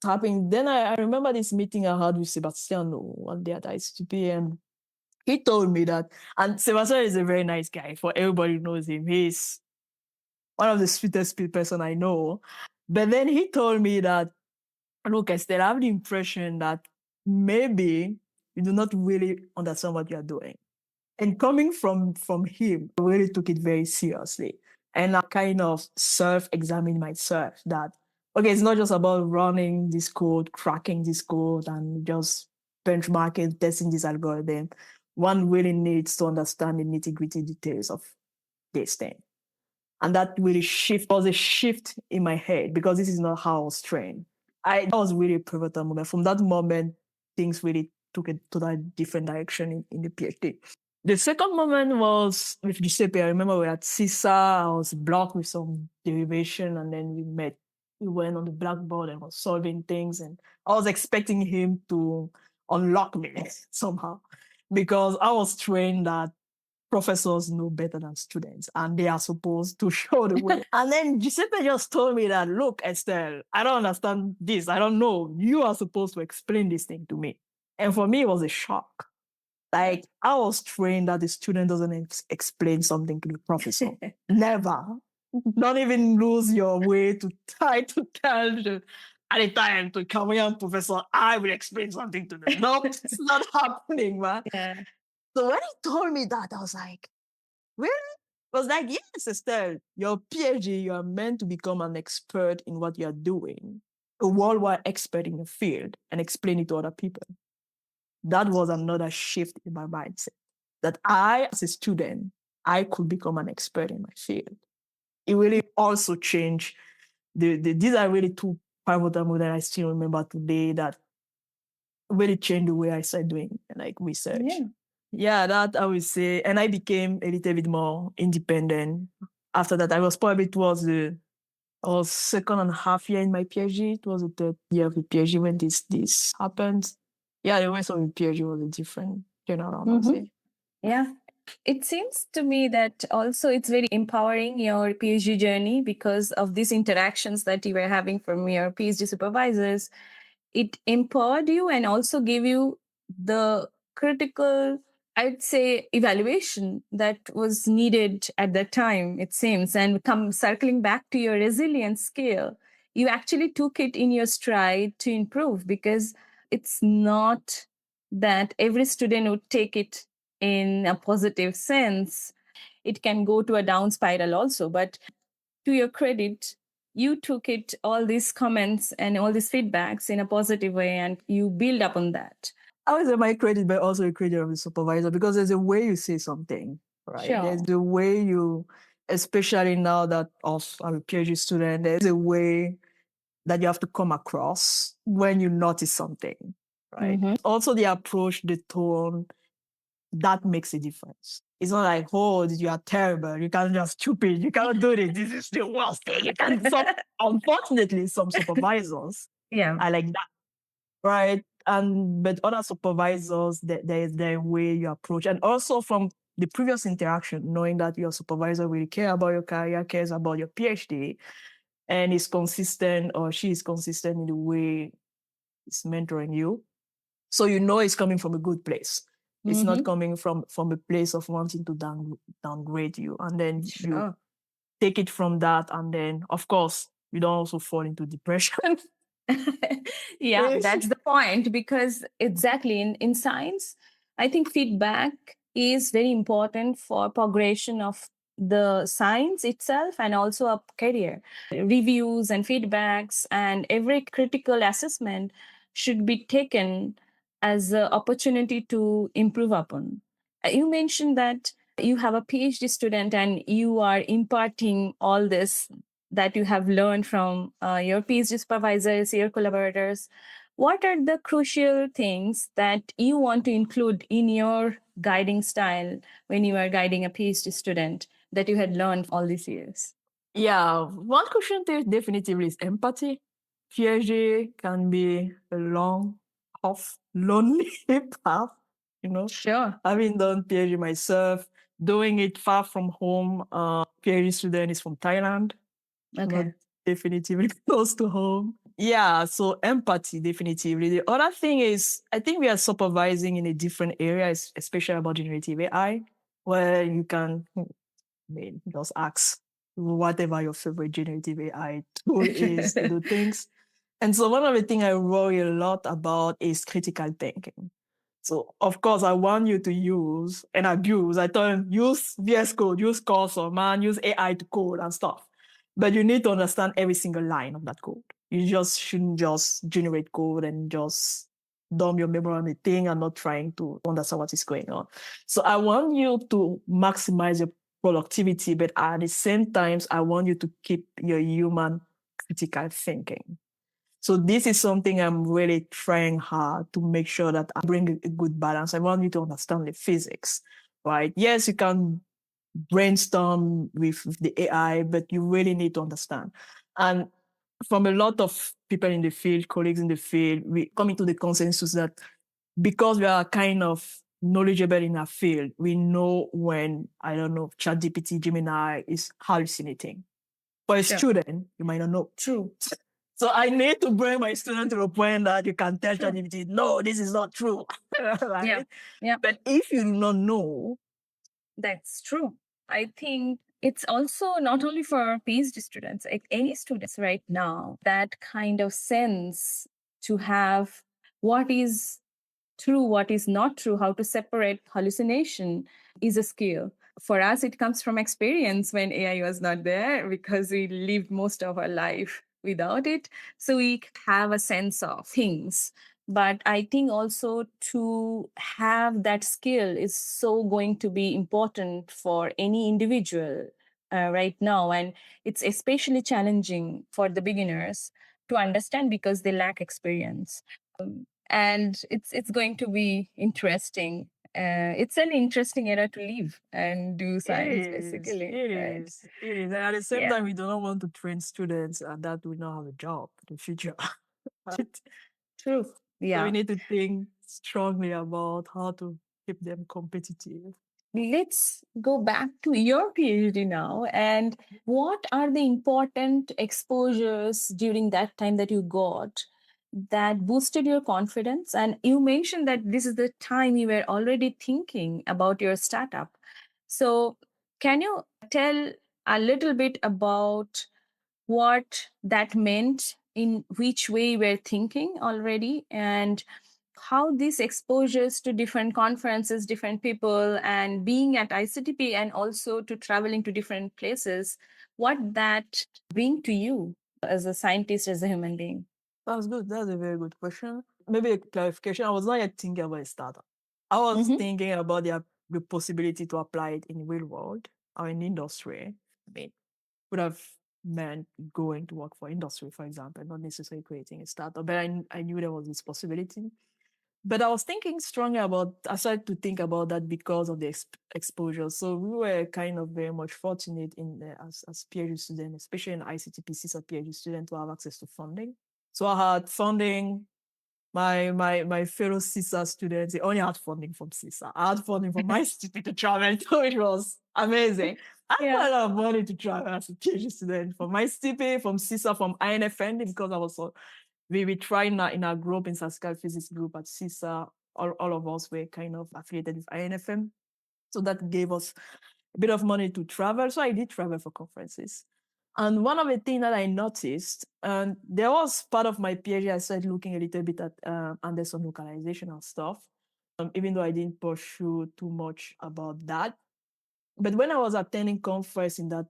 happening. Then I remember this meeting I had with Sebastiano one day at ICTP, and he told me that, and Sebastiano is a very nice guy. For everybody who knows him, one of the sweetest person I know. But then he told me that, look, Estelle, I have the impression that maybe you do not really understand what you are doing. And coming from him, I really took it very seriously. And I kind of self-examined myself that, okay, it's not just about running this code, cracking this code, and just benchmarking, testing this algorithm. One really needs to understand the nitty-gritty details of this thing. And that really was a shift in my head because this is not how I was trained. That was really a pivotal moment. From that moment, things really took a totally different direction in the PhD. The second moment was with Giuseppe. I remember we had CISA. I was blocked with some derivation, and then we met. We went on the blackboard and was solving things, and I was expecting him to unlock me somehow because I was trained that professors know better than students and they are supposed to show the way. And then Giuseppe just told me that, look, Estelle, I don't understand this. I don't know. You are supposed to explain this thing to me. And for me, it was a shock. Like, I was trained that the student doesn't explain something to the professor. Never. Don't even lose your way to try to tell the, at the time to Cameroon professor, I will explain something to them. No, it's not happening, man. Yeah. So when he told me that, I was like, really? I was like, yes, Estelle, your PhD, you are meant to become an expert in what you're doing, a worldwide expert in your field, and explain it to other people. That was another shift in my mindset. That I, as a student, I could become an expert in my field. It really also changed these are really two pivotal moments that I still remember today that really changed the way I started doing like research. Yeah, that I would say. And I became a little bit more independent. After that, I was probably towards the second and a half year in my PhD. It was the third year of the PhD when this happened. Yeah, the rest of the PhD was a different turnaround, I would say. Yeah. It seems to me that also it's very empowering your PhD journey because of these interactions that you were having from your PhD supervisors. It empowered you and also gave you the critical, I'd say, evaluation that was needed at that time, it seems. And come circling back to your resilience scale, you actually took it in your stride to improve because it's not that every student would take it in a positive sense. It can go to a down spiral also. But to your credit, you took it, all these comments and all these feedbacks in a positive way and you build up on that. I would say my credit, but also a credit of the supervisor because there's a way you say something, right? Sure. There's the way you, especially now that I'm a PhD student, there's a way that you have to come across when you notice something, right? Also the approach, the tone, that makes a difference. It's not like, oh, you are terrible. You can't just stupid. You cannot do this. This is the worst thing. You can't. Unfortunately, some supervisors are like that, right? But other supervisors, there's their way you approach, and also from the previous interaction, knowing that your supervisor really care about your career, cares about your PhD, and is consistent or she is consistent in the way it's mentoring you. So you know it's coming from a good place. It's not coming from a place of wanting to downgrade you. And then you take it from that. And then, of course, you don't also fall into depression. Yeah, that's the point because exactly in science, I think feedback is very important for progression of the science itself and also a career. Reviews and feedbacks and every critical assessment should be taken as an opportunity to improve upon. You mentioned that you have a PhD student and you are imparting all this that you have learned from your PhD supervisors, your collaborators. What are the crucial things that you want to include in your guiding style when you are guiding a PhD student that you had learned all these years? Yeah, one question there definitively is empathy. PhD can be a long, tough, lonely path, you know. Sure. Having done PhD myself, doing it far from home. PhD student is from Thailand. Okay. Not definitively close to home. Yeah, so empathy, definitively. The other thing is, I think we are supervising in a different area, especially about generative AI, where you can just ask whatever your favorite generative AI tool is to do things. And so one of the things I worry a lot about is critical thinking. So of course I want you to use and abuse. I tell them use VS Code, use Cursor, man, use AI to code and stuff. But you need to understand every single line of that code. You just shouldn't just generate code and just dump your memory on the thing and not trying to understand what is going on. So I want you to maximize your productivity, but at the same time, I want you to keep your human critical thinking. So this is something I'm really trying hard to make sure that I bring a good balance. I want you to understand the physics, right? Yes, you can brainstorm with the AI, but you really need to understand. And from a lot of people in the field, colleagues in the field, we come into the consensus that because we are kind of knowledgeable in our field, we know when, I don't know, ChatGPT, Gemini is hallucinating. For a student, you might not know. True. So I need to bring my student to the point that you can tell ChatGPT, no, this is not true. Right? Yeah. But if you do not know, That's true. I think it's also not only for PhD students, like any students right now, that kind of sense to have what is true, what is not true, how to separate hallucination is a skill. For us, it comes from experience when AI was not there because we lived most of our life without it. So we have a sense of things. But I think also to have that skill is so going to be important for any individual right now. And it's especially challenging for the beginners to understand because they lack experience. And it's going to be interesting. It's an interesting era to live and do science, basically. Right? it is. And at the same Yeah. time, we do not want to train students that will not have a job in the future. Right? True. So we Yeah. need to think strongly about how to keep them competitive. Let's go back to your PhD now. And what are the important exposures during that time that you got that boosted your confidence? And you mentioned that this is the time you were already thinking about your startup. So, can you tell a little bit about what that meant, in which way you were thinking already, and how these exposures to different conferences, different people, and being at ICTP and also to traveling to different places, what that bring to you as a scientist, as a human being? That's good. That's a very good question. Maybe a clarification. I was not yet thinking about a startup. I was thinking about the possibility to apply it in real world or in industry. I mean, would have meant going to work for industry, for example, not necessarily creating a startup. But I knew there was this possibility. But I was thinking strongly about, I started to think about that because of the exposure. So we were kind of very much fortunate as PhD students, especially in ICTP, CISA PhD student, to have access to funding. So I had funding. My fellow CISA students, they only had funding from CISA. I had funding from my ICTP to travel, so it was amazing. I had a lot of money to travel as a PhD student from my ICTP, from CISA, from INFN, because I was so we tried in our group, in statistical physics group at CISA, all of us were kind of affiliated with INFM. So that gave us a bit of money to travel. So I did travel for conferences. And one of the things that I noticed, and there was part of my PhD, I started looking a little bit at Anderson localization and stuff, even though I didn't pursue too much about that. But when I was attending conference in that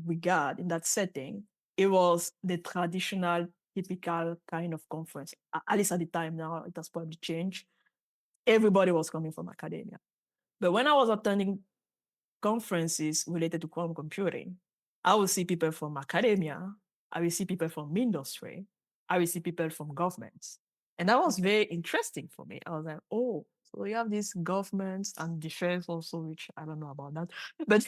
regard, in that setting, it was the traditional, typical kind of conference. At least at the time, now it has probably changed. Everybody was coming from academia. But when I was attending conferences related to quantum computing, I will see people from academia, I will see people from industry, I will see people from governments. And that was very interesting for me. I was like, oh, so you have these governments and defense also, which I don't know about that. But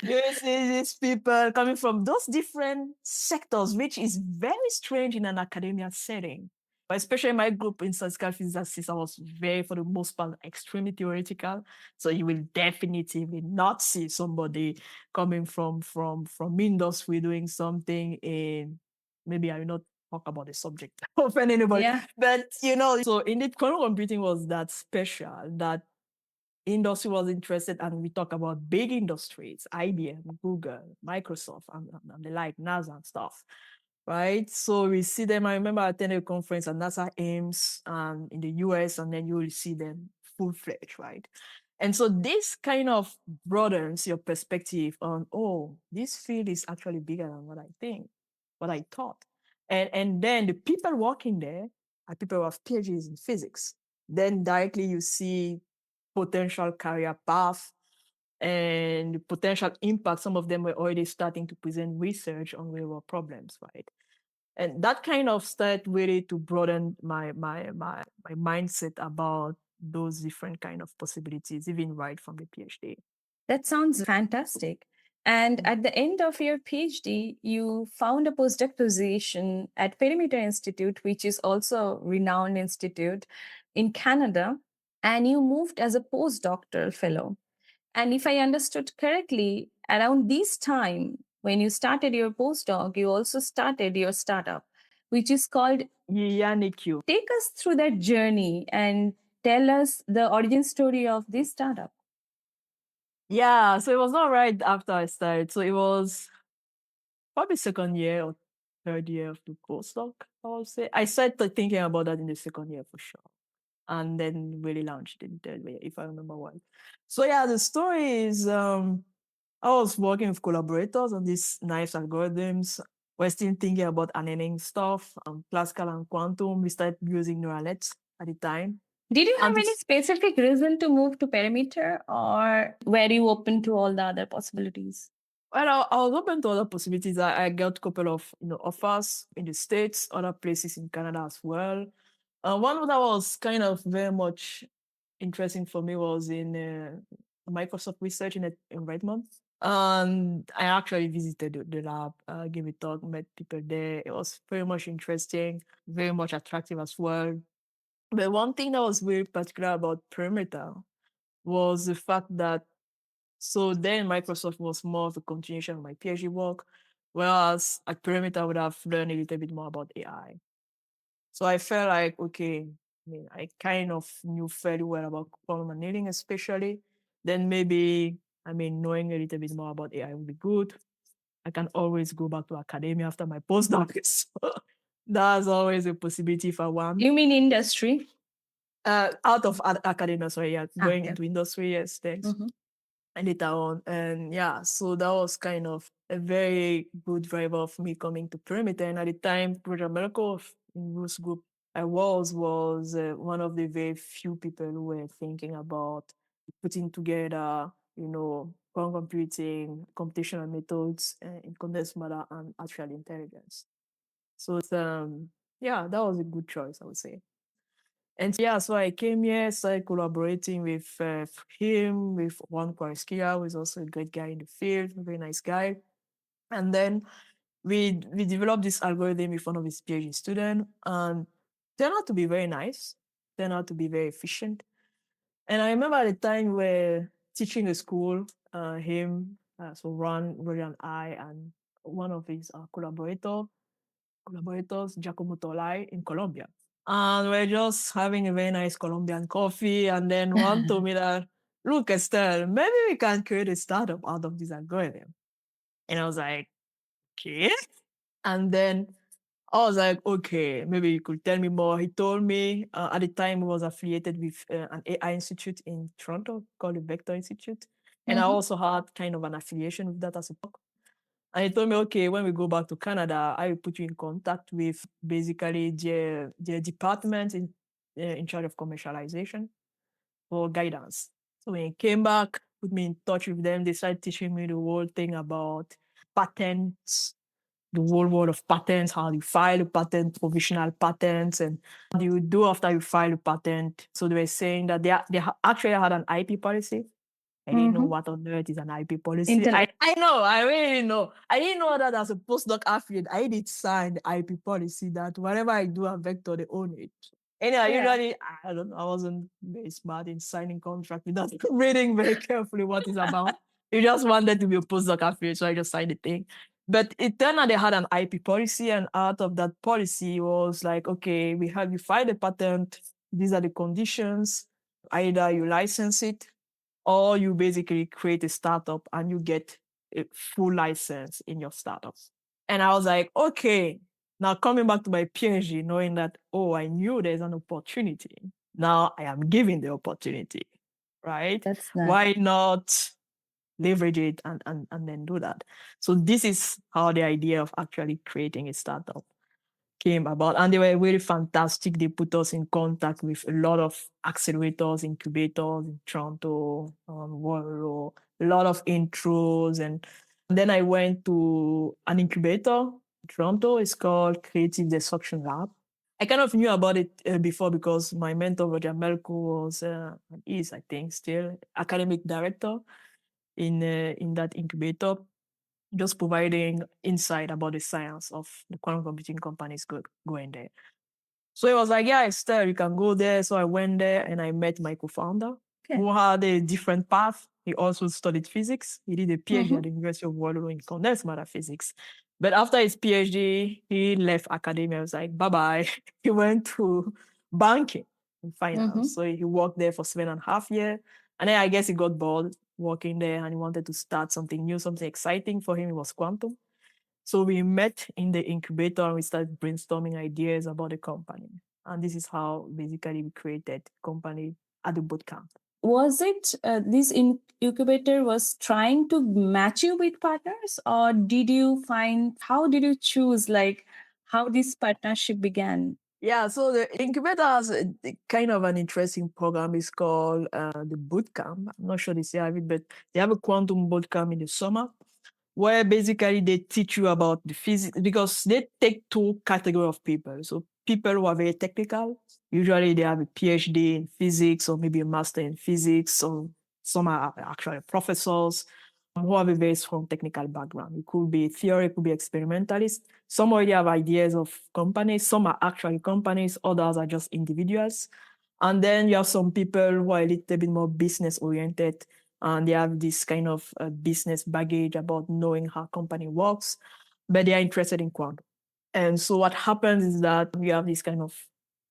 you see these people coming from those different sectors, which is very strange in an academia setting. But especially my group in statistical physics, I was very, for the most part, extremely theoretical. So you will definitely not see somebody coming from industry doing something in, maybe I will not talk about the subject offend anybody. Yeah. But so indeed quantum computing was that special that industry was interested, and we talk about big industries, IBM, Google, Microsoft, and the like, NASA and stuff, right? So we see them. I remember I attended a conference at NASA Ames in the US, and then you will see them full-fledged, right? And so this kind of broadens your perspective on, oh, this field is actually bigger than what I think, what I thought. And then the people working there are people who have PhDs in physics. Then directly you see potential career path and potential impact. Some of them were already starting to present research on real world problems, right? And that kind of started really to broaden my mindset about those different kind of possibilities, even right from the PhD. That sounds fantastic. And at the end of your PhD, you found a postdoc position at Perimeter Institute, which is also a renowned institute in Canada, and you moved as a postdoctoral fellow. And if I understood correctly, around this time, when you started your postdoc, you also started your startup, which is called YiyaniQ. Take us through that journey and tell us the origin story of this startup. Yeah, so it was not right after I started. So it was probably second year or third year of the postdoc, I would say. I started thinking about that in the second year for sure. And then really launched in third year, if I remember well. So yeah, the story is I was working with collaborators on these nice algorithms. We're still thinking about annealing stuff, classical and quantum. We started using neural nets at the time. Did you And have any specific reason to move to Perimeter, or were you open to all the other possibilities? well, I was open to other possibilities. I got a couple of offers in the States, other places in Canada as well. One that was kind of very much interesting for me was in Microsoft research in Redmond. And I actually visited the lab, gave a talk, met people there. It was very much interesting, very much attractive as well. But one thing that was very particular about Perimeter was the fact that so then Microsoft was more of a continuation of my PhD work, whereas at Perimeter I would have learned a little bit more about AI. So I felt like, okay, I mean, I kind of knew fairly well about quantum annealing, especially. Then maybe, I mean, knowing a little bit more about AI would be good. I can always go back to academia after my postdoc. So that's always a possibility if I want. You mean industry? Out of academia, sorry, yeah, going Yeah. into industry, yes, thanks. Mhm. And later on. And yeah, so that was kind of a very good driver of me coming to Perimeter. And at the time, Project Miracle in Bruce Group I was one of the very few people who were thinking about putting together, quantum computing, computational methods in condensed matter and artificial intelligence. So yeah, that was a good choice, I would say. And yeah, so I came here, started collaborating with him, with Juan Quaresquilla, who is also a great guy in the field, a very nice guy. And then we developed this algorithm with one of his PhD students, and turned out to be very nice, turned out to be very efficient. And I remember at the time we're teaching a school, so Ron, Roger, and I, and one of his collaborators, Giacomo Tolai in Colombia. And we're just having a very nice Colombian coffee. And then one told me that, look, Estelle, maybe we can create a startup out of this algorithm. And I was like, okay. And then I was like, okay, maybe you could tell me more. He told me at the time he was affiliated with an AI institute in Toronto called the Vector Institute. And I also had kind of an affiliation with that as a talk. And he told me, okay, when we go back to Canada, I will put you in contact with basically their department in charge of commercialization for guidance. So when he came back, put me in touch with them, they started teaching me the whole thing about patents, the whole world of patents, how you file a patent, provisional patents, and what do you do after you file a patent. So they were saying that actually had an IP policy. I didn't know what on earth is an IP policy. I know, I really didn't know. I didn't know that as a postdoc affiliate, I did sign the IP policy that whatever I do at Vector, they own it. Anyway, usually, I don't know, I wasn't very smart in signing contract without reading very carefully what it's about. You just wanted to be a postdoc affiliate, so I just signed the thing. But it turned out they had an IP policy, and out of that policy was like, okay, we have you file a patent. These are the conditions. Either you license it or you basically create a startup and you get a full license in your startup. And I was like, okay, now coming back to my PhD, knowing that, oh, I knew there's an opportunity. Now I am given the opportunity, right? That's nice. Why not leverage it and then do that? So this is how the idea of actually creating a startup came about. And they were really fantastic. They put us in contact with a lot of accelerators, incubators in Toronto, Waterloo, a lot of intros. And then I went to an incubator in Toronto. It's called Creative Destruction Lab. I kind of knew about it before because my mentor, Roger Melko, was, is, I think, still academic director in that incubator, just providing insight about the science of the quantum computing companies going there. So it was like, yeah, Estelle, you can go there. So I went there and I met my co-founder, who had a different path. He also studied physics. He did a PhD at the University of Waterloo in condensed matter physics. But after his PhD, he left academia. I was like, bye-bye. He went to banking and finance. So he worked there for 7.5 years. And then I guess he got bored working there and he wanted to start something new, something exciting. For him, it was quantum. So we met in the incubator and we started brainstorming ideas about the company. And this is how basically we created the company at the bootcamp. Was it this incubator was trying to match you with partners, or did you find, how did you choose, like, how this partnership began? Yeah, so the incubator has a kind of an interesting program. It's called the bootcamp. I'm not sure they still have it, but they have a quantum bootcamp in the summer where basically they teach you about the physics, because they take two categories of people. So people who are very technical, usually they have a PhD in physics or maybe a master in physics, or some are actually professors who have a very strong technical background. It could be theory, it could be experimentalist. Some already have ideas of companies, some are actually companies, others are just individuals. And then you have some people who are a little bit more business oriented, and they have this kind of business baggage about knowing how company works, but they are interested in quantum. And so what happens is that we have this kind of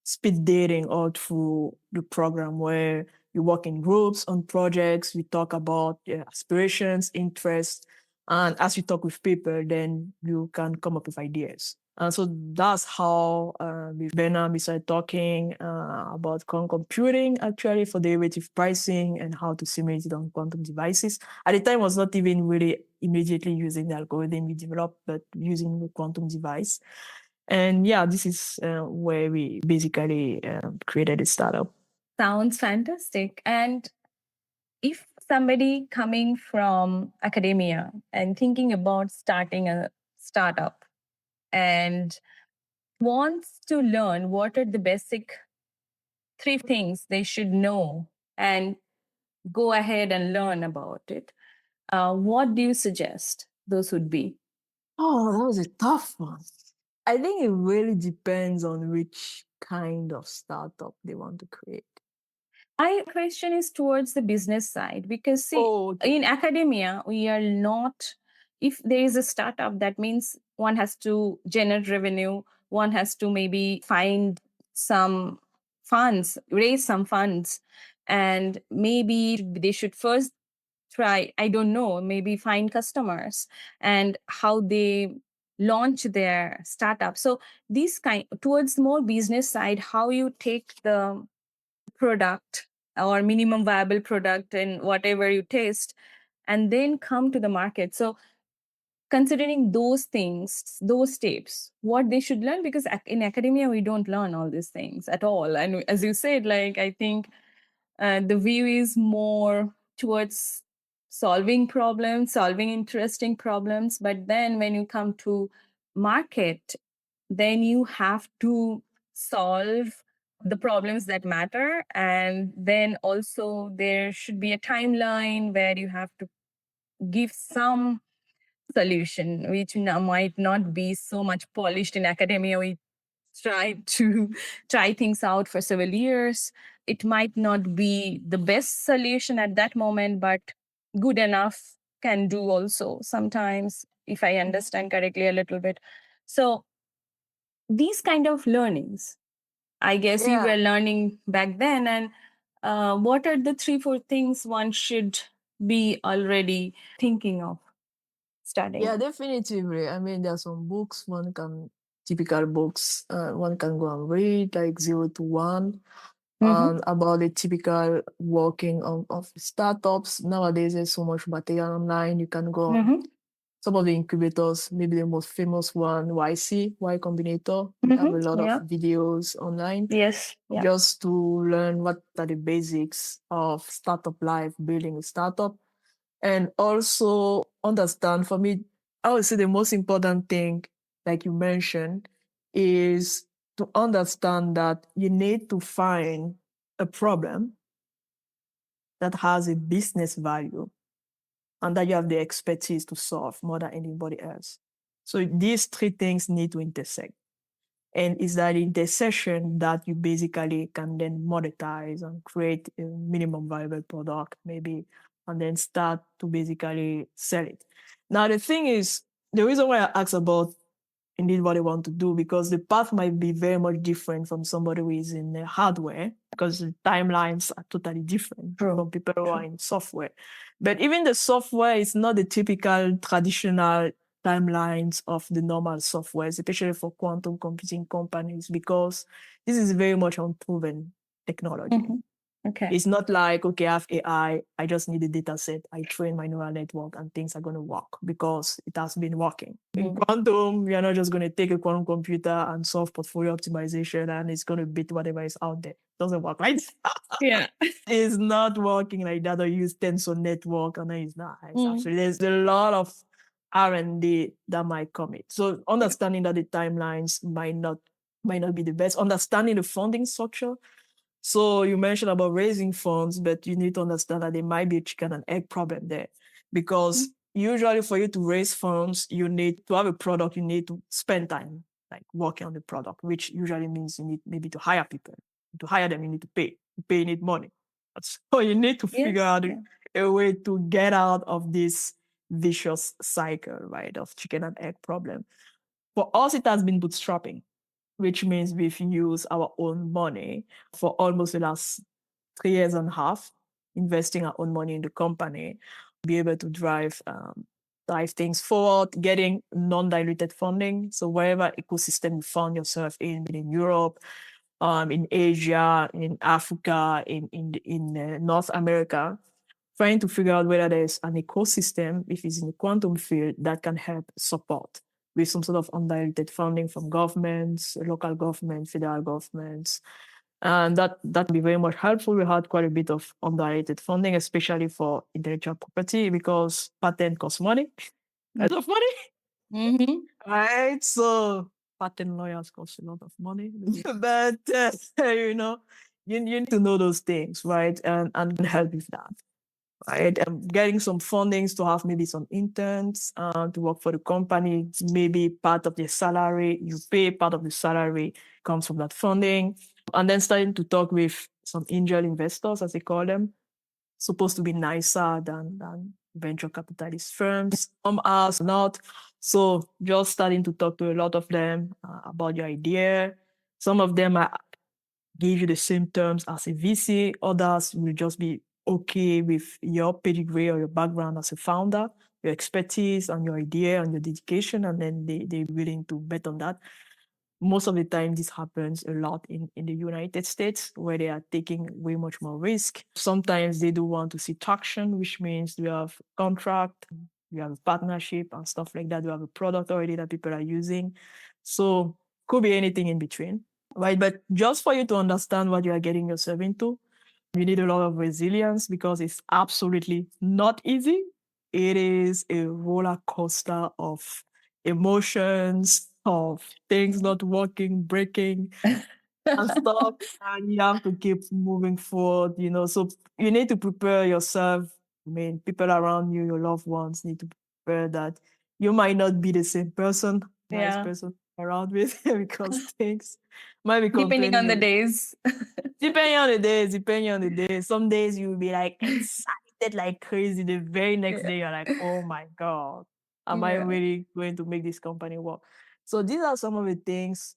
speed dating all through the program where you work in groups on projects, we talk about aspirations, interests, and as you talk with people, then you can come up with ideas. And so that's how with Bernard we started talking about quantum computing, actually, for derivative pricing and how to simulate it on quantum devices. At the time, I was not even really immediately using the algorithm we developed, but using the quantum device. And yeah, this is where we basically created a startup. Sounds fantastic. And if somebody coming from academia and thinking about starting a startup and wants to learn what are the basic 3 things they should know and go ahead and learn about it, what do you suggest those would be? Oh, that was a tough one. I think it really depends on which kind of startup they want to create. My question is towards the business side, because see, Okay. in academia, we are not, if there is a startup, that means one has to generate revenue, one has to maybe find some funds, raise some funds, and maybe they should first try, I don't know, maybe find customers and how they launch their startup. So these kind, towards more business side, how you take the product or minimum viable product and whatever you taste and then come to the market. So considering those things, those steps, what they should learn, because in academia we don't learn all these things at all. And as you said, like, I think the view is more towards solving problems, solving interesting problems, but then when you come to market, then you have to solve the problems that matter, and then also there should be a timeline where you have to give some solution which might not be so much polished. In academia we try to try things out for several years. It might not be the best solution at that moment, but good enough can do also sometimes, if I understand correctly a little bit. So these kind of learnings, I guess you Yeah. were learning back then, and what are the 3, 4 things one should be already thinking of studying? Yeah, definitively. I mean, there are some books typical books, one can go and read, like 0 to 1, Mm-hmm. about the typical working of startups. Nowadays, there's so much material online. You can go on Mm-hmm. some of the incubators, maybe the most famous one, Y Combinator. We have a Mm-hmm. lot of Yeah. videos online Yes. Yeah. just to learn what are the basics of startup life, building a startup, and also understand. For me, I would say the most important thing, like you mentioned, is to understand that you need to find a problem that has a business value and that you have the expertise to solve more than anybody else. So these 3 things need to intersect. And it's that intersection that you basically can then monetize and create a minimum viable product, maybe, and then start to basically sell it. Now, the thing is, the reason why I asked about indeed what they want to do, because the path might be very much different from somebody who is in the hardware, because the timelines are totally different True. from people who are in software. But even the software is not the typical traditional timelines of the normal software, especially for quantum computing companies, because this is very much unproven technology. Mm-hmm. Okay. It's not like, okay, I have AI, I just need a data set, I train my neural network and things are going to work because it has been working. In quantum, we are not just going to take a quantum computer and solve portfolio optimization and it's going to beat whatever is out there. It doesn't work, right? Yeah. It's not working like that, or use tensor network, and then it's not. It's Mm. actually, there's a lot of R&D that might come in. So understanding that the timelines might not be the best, understanding the funding structure. So you mentioned about raising funds, but you need to understand that there might be a chicken and egg problem there. Because usually for you to raise funds, you need to have a product, you need to spend time like working on the product, which usually means you need maybe to hire people. To hire them, you need to pay. To pay, you need money. So you need to figure Yes. out Yeah. a way to get out of this vicious cycle, right, of chicken and egg problem. For us, it has been bootstrapping, which means we've used our own money for almost the last 3 years and a half, investing our own money in the company, be able to drive things forward, getting non-diluted funding. So wherever ecosystem you found yourself in Europe, in Asia, in Africa, in North America, trying to figure out whether there's an ecosystem, if it's in the quantum field, that can help support with some sort of undiluted funding from governments, local governments, federal governments. And that can be very much helpful. We had quite a bit of undiluted funding, especially for intellectual property, because patent costs money, a lot of money, Mm-hmm. right? So patent lawyers cost a lot of money. But, you need to know those things, right? And help with that. Right, getting some fundings to have maybe some interns to work for the company. Maybe part of their salary, you pay part of the salary comes from that funding. And then starting to talk with some angel investors, as they call them, supposed to be nicer than venture capitalist firms. Some are not. So just starting to talk to a lot of them about your idea. Some of them are give you the same terms as a VC. Others will just be okay with your pedigree or your background as a founder, your expertise and your idea and your dedication, and then they're willing to bet on that. Most of the time, this happens a lot in the United States, where they are taking way much more risk. Sometimes they do want to see traction, which means we have contract, we have a partnership and stuff like that. We have a product already that people are using. So could be anything in between, right? But just for you to understand what you are getting yourself into, you need a lot of resilience, because it's absolutely not easy. It is a roller coaster of emotions, of things not working, breaking, and stuff. And you have to keep moving forward, So you need to prepare yourself. I mean, people around you, your loved ones, need to prepare that you might not be the same person, nice Yeah. person around with, because things might be Depending on complaining the days. Depending on the day. Some days you'll be like excited like crazy. The very next Yeah. day you're like, oh my God, am I Yeah. really going to make this company work? So these are some of the things.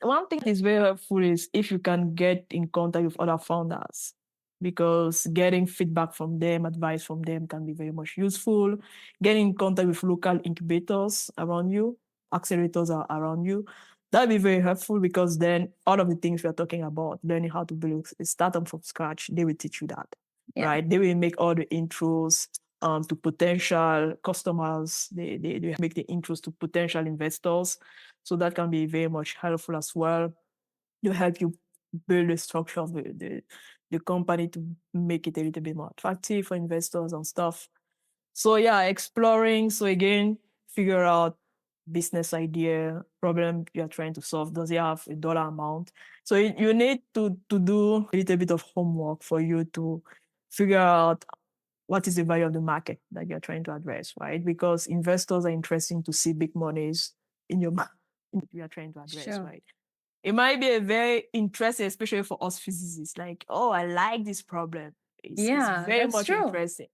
One thing that is very helpful is if you can get in contact with other founders. because getting feedback from them, advice from them can be very much useful. Getting in contact with local incubators around you, accelerators are around you, that'd be very helpful because then all of the things we're talking about, learning how to build a startup from scratch, they will teach you that, Yeah. right? They will make all the intros to potential customers. They make the intros to potential investors. So that can be very much helpful as well. To help you build the structure of the company to make it a little bit more attractive for investors and stuff. So yeah, exploring. So again, figure out business idea, problem you're trying to solve. Does it have a dollar amount? So you need to do a little bit of homework for you to figure out what is the value of the market that you're trying to address, right? Because investors are interested to see big monies in your market you are trying to address, Sure. right? It might be a very interesting, especially for us physicists. Like, oh, I like this problem. It's Yeah, very that's much true. interesting.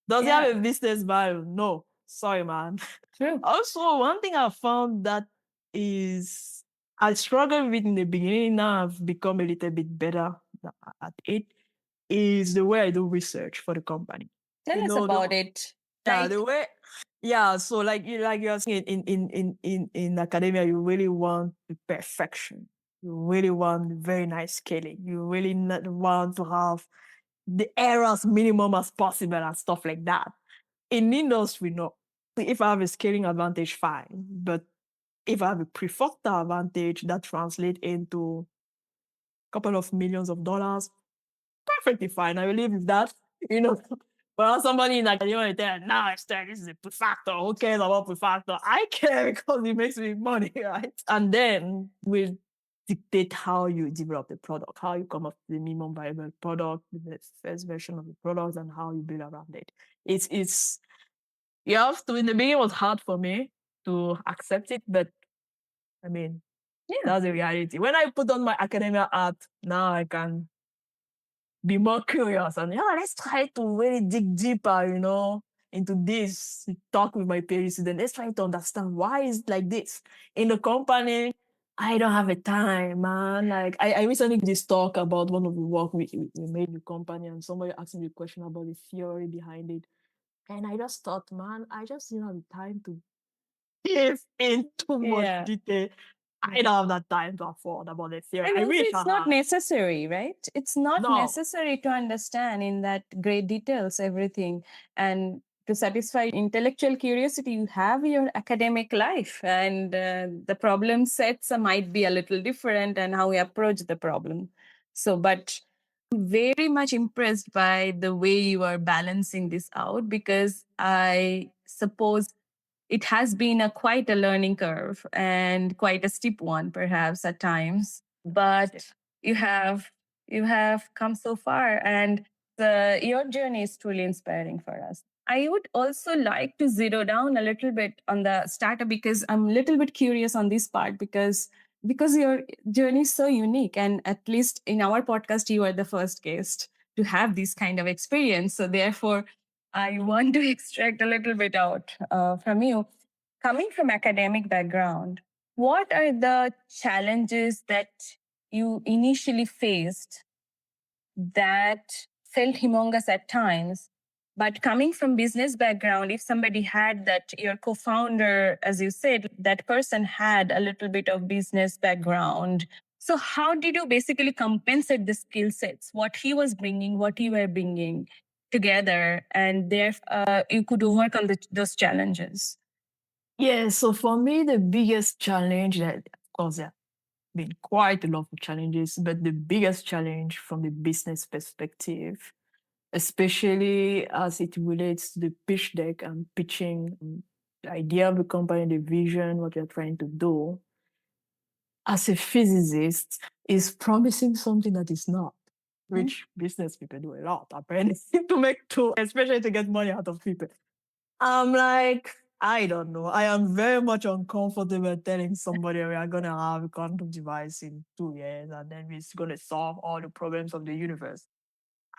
Does it Yeah, have a business value? No. Sorry, man. true. Also, one thing I found that is I struggled with in the beginning, now I've become a little bit better at it, is the way I do research for the company. Tell You us know, about it. yeah, Like, the way, yeah. So like you're saying in academia, you really want the perfection. You really want very nice scaling. You really not want to have the errors minimum as possible and stuff like that. In industry, no. If I have a scaling advantage, fine. But if I have a prefactor advantage that translates into a couple of millions of dollars, perfectly fine. I will live with that. You know, but somebody in academia will tell, now Estelle, this is a prefactor. Who cares about prefactor? I care because it makes me money, right? And then we dictate how you develop the product, how you come up with the minimum viable product, the first version of the product, and how you build around it. It's you have to. In the beginning, it was hard for me to accept it, but I mean, yeah, that's the reality. When I put on my academia hat, now I can be more curious and yeah, let's try to really dig deeper, into this. Talk with my PhD student. Let's try to understand why is it like this in the company. I don't have a time, man. Like I recently did this talk about one of the work we made in the company, and somebody asked me a question about the theory behind it, and I just thought, man, I just didn't have the time to dive in too much yeah. detail. I don't have that time to afford about the theory. And I also, wish I it's not had. necessary, right? It's not No, necessary to understand in that great details everything. And to satisfy your intellectual curiosity, you have your academic life, and the problem sets might be a little different, and how we approach the problem. So, but very much impressed by the way you are balancing this out, because I suppose it has been a quite a learning curve and quite a steep one perhaps at times, but you have you have come so far, and your journey is truly inspiring for us. I would also like to zero down a little bit on the startup, because I'm a little bit curious on this part, because your journey is so unique, and at least in our podcast you are the first guest to have this kind of experience. So therefore I want to extract a little bit out from you. Coming from academic background, what are the challenges that you initially faced that felt humongous at times? But coming from business background, if somebody had that, your co-founder, as you said, that person had a little bit of business background. So how did you basically compensate the skill sets, what he was bringing, what you were bringing together, and there you could overcome those challenges? yeah, so for me, the biggest challenge that, of course, there have been quite a lot of challenges, but the biggest challenge from the business perspective, especially as it relates to the pitch deck and pitching the idea of the company, the vision, what you're trying to do, as a physicist, is promising something that is not, which business people do a lot, apparently, to make to, especially to get money out of people. I'm like, I don't know. I am very much uncomfortable telling somebody we are gonna have a quantum device in 2 years and then we're gonna solve all the problems of the universe.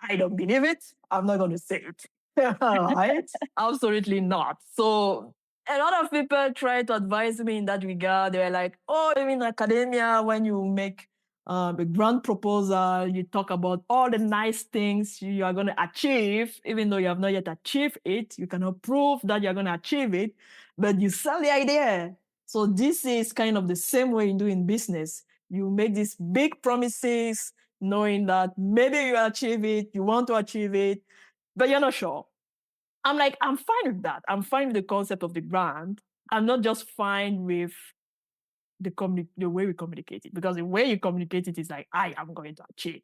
I don't believe it. I'm not gonna say it. Right? Absolutely not. So a lot of people try to advise me in that regard. They're like, oh, in academia, when you make A grant proposal, you talk about all the nice things you are going to achieve, even though you have not yet achieved it. You cannot prove that you're going to achieve it, but you sell the idea. So this is kind of the same way you do in business. You make these big promises, knowing that maybe you achieve it, you want to achieve it, but you're not sure. I'm like, I'm fine with that. I'm fine with the concept of the grant. I'm not just fine with the way we communicate it, because the way you communicate it is like, I am going to achieve.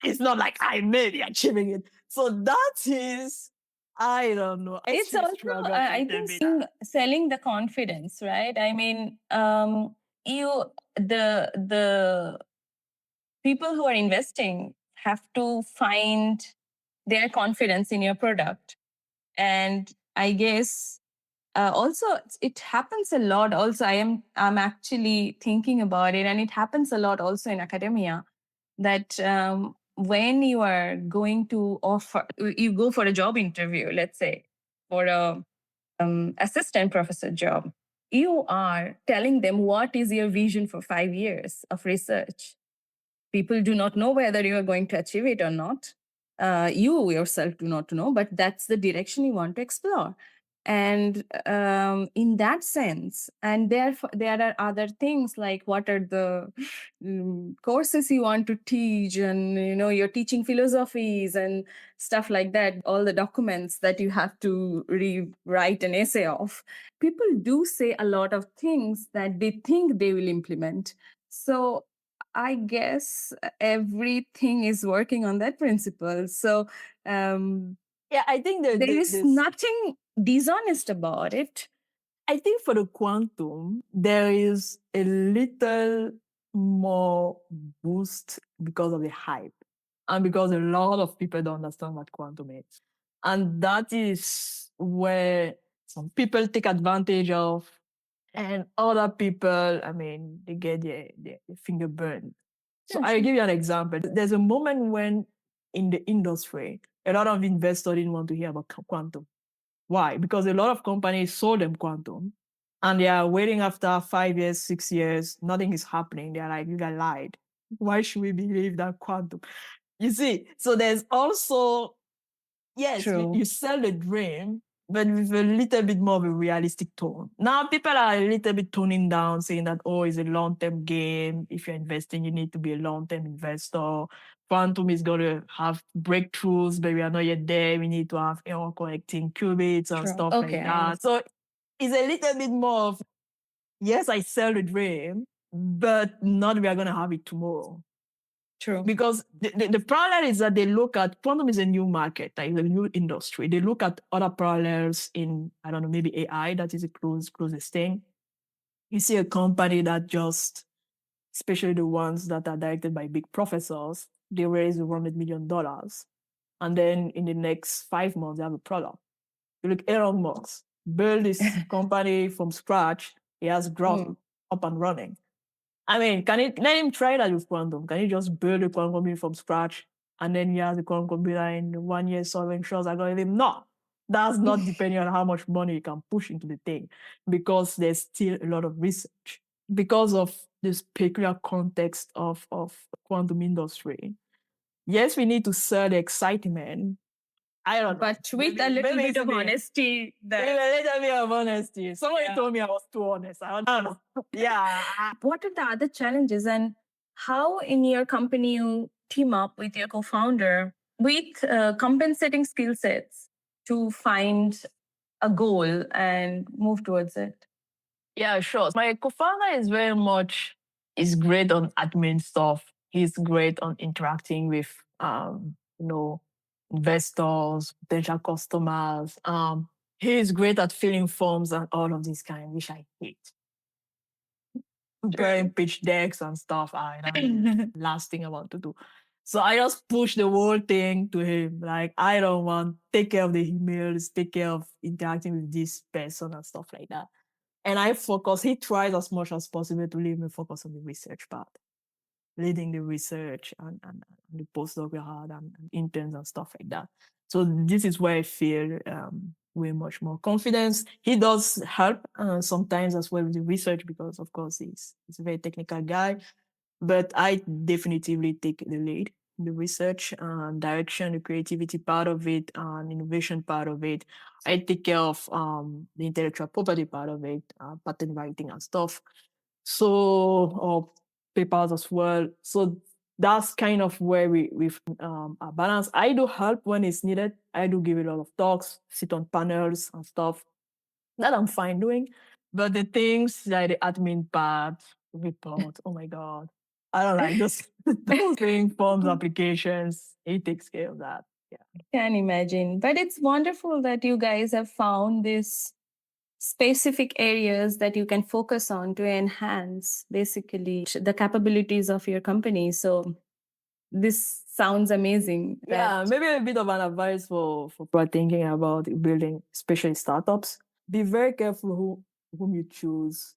It's not like I may be achieving it. So that is, I don't know. I It's still also, struggle a I little think, bit. selling the confidence, right? I mean, you the people who are investing have to find their confidence in your product, and I guess also it happens a lot. Also, I'm actually thinking about it, and it happens a lot also in academia that when you are going to offer, you go for a job interview, let's say for a assistant professor job, you are telling them what is your vision for 5 years of research. People do not know whether you are going to achieve it or not. You yourself do not know, but that's the direction you want to explore. And in that sense, and therefore there are other things like what are the courses you want to teach, and you're teaching philosophies and stuff like that, all the documents that you have to rewrite an essay of. People do say a lot of things that they think they will implement. So I guess everything is working on that principle. So Yeah, I think there is nothing dishonest about it. I think for the quantum, there is a little more boost because of the hype and because a lot of people don't understand what quantum is. And that is where some people take advantage of, and other people, I mean, they get their finger burned. So Yeah, I'll sure. give you an example. There's a moment when in the industry, a lot of investors didn't want to hear about quantum. Why? Because a lot of companies sold them quantum and they are waiting after 5 years, 6 years, nothing is happening. They're like, you got lied. Why should we believe that quantum? You see, so there's also, yes, True. you sell the dream, but with a little bit more of a realistic tone. Now people are a little bit toning down, saying that, oh, it's a long-term game. If you're investing, you need to be a long-term investor. Quantum is going to have breakthroughs, but we are not yet there. We need to have error correcting qubits and True. stuff Okay, like I understand. that. So it's a little bit more of, yes, I sell the dream, but not we are going to have it tomorrow. True. Because the parallel is that they look at quantum is a new market, like a new industry. They look at other parallels in, I don't know, maybe AI, that is a closest thing. You see a company that just, especially the ones that are directed by big professors, they raise $100 million. And then in the next 5 months, they have a product. You look, Elon Musk build this company from scratch. He has Grok up and running. I mean, can it let him try that with quantum? Can he just build a quantum computer from scratch and then he has a quantum computer in 1 year solving Shaw's algorithm? No, that's not depending on how much money you can push into the thing, because there's still a lot of research because of this peculiar context of quantum industry. Yes, we need to sell the excitement. I don't know. But with a little bit of honesty, Maybe a little bit of honesty. Somebody Yeah. told me I was too honest. I don't know. Yeah. What are the other challenges, and how in your company you team up with your co-founder with compensating skill sets to find a goal and move towards it? Yeah, sure. My co-founder is great on admin stuff. He's great on interacting with you know, investors, potential customers. He's great at filling forms and all of this kind, which I hate. Preparing pitch decks and stuff. Last thing I want to do. So I just push the whole thing to him. Like, I don't want, take care of the emails, take care of interacting with this person and stuff like that. And he tries as much as possible to leave me focus on the research part, leading the research and the postdoc we had and interns and stuff like that. So this is where I feel way much more confidence. He does help sometimes as well with the research because, of course, he's a very technical guy. but I definitively take the lead. The research, direction, the creativity part of it, innovation part of it. I take care of the intellectual property part of it, patent writing and stuff. So, or papers as well. So that's kind of where we find a balance. I do help when it's needed. I do give a lot of talks, sit on panels and stuff that I'm fine doing. But the things like the admin part, report, oh my God. I don't like those those things, forms, applications. He takes care of that. Yeah. Can imagine. But it's wonderful that you guys have found this specific areas that you can focus on to enhance basically the capabilities of your company. So this sounds amazing. Yeah, maybe a bit of an advice for people thinking about building, especially startups. Be very careful whom you choose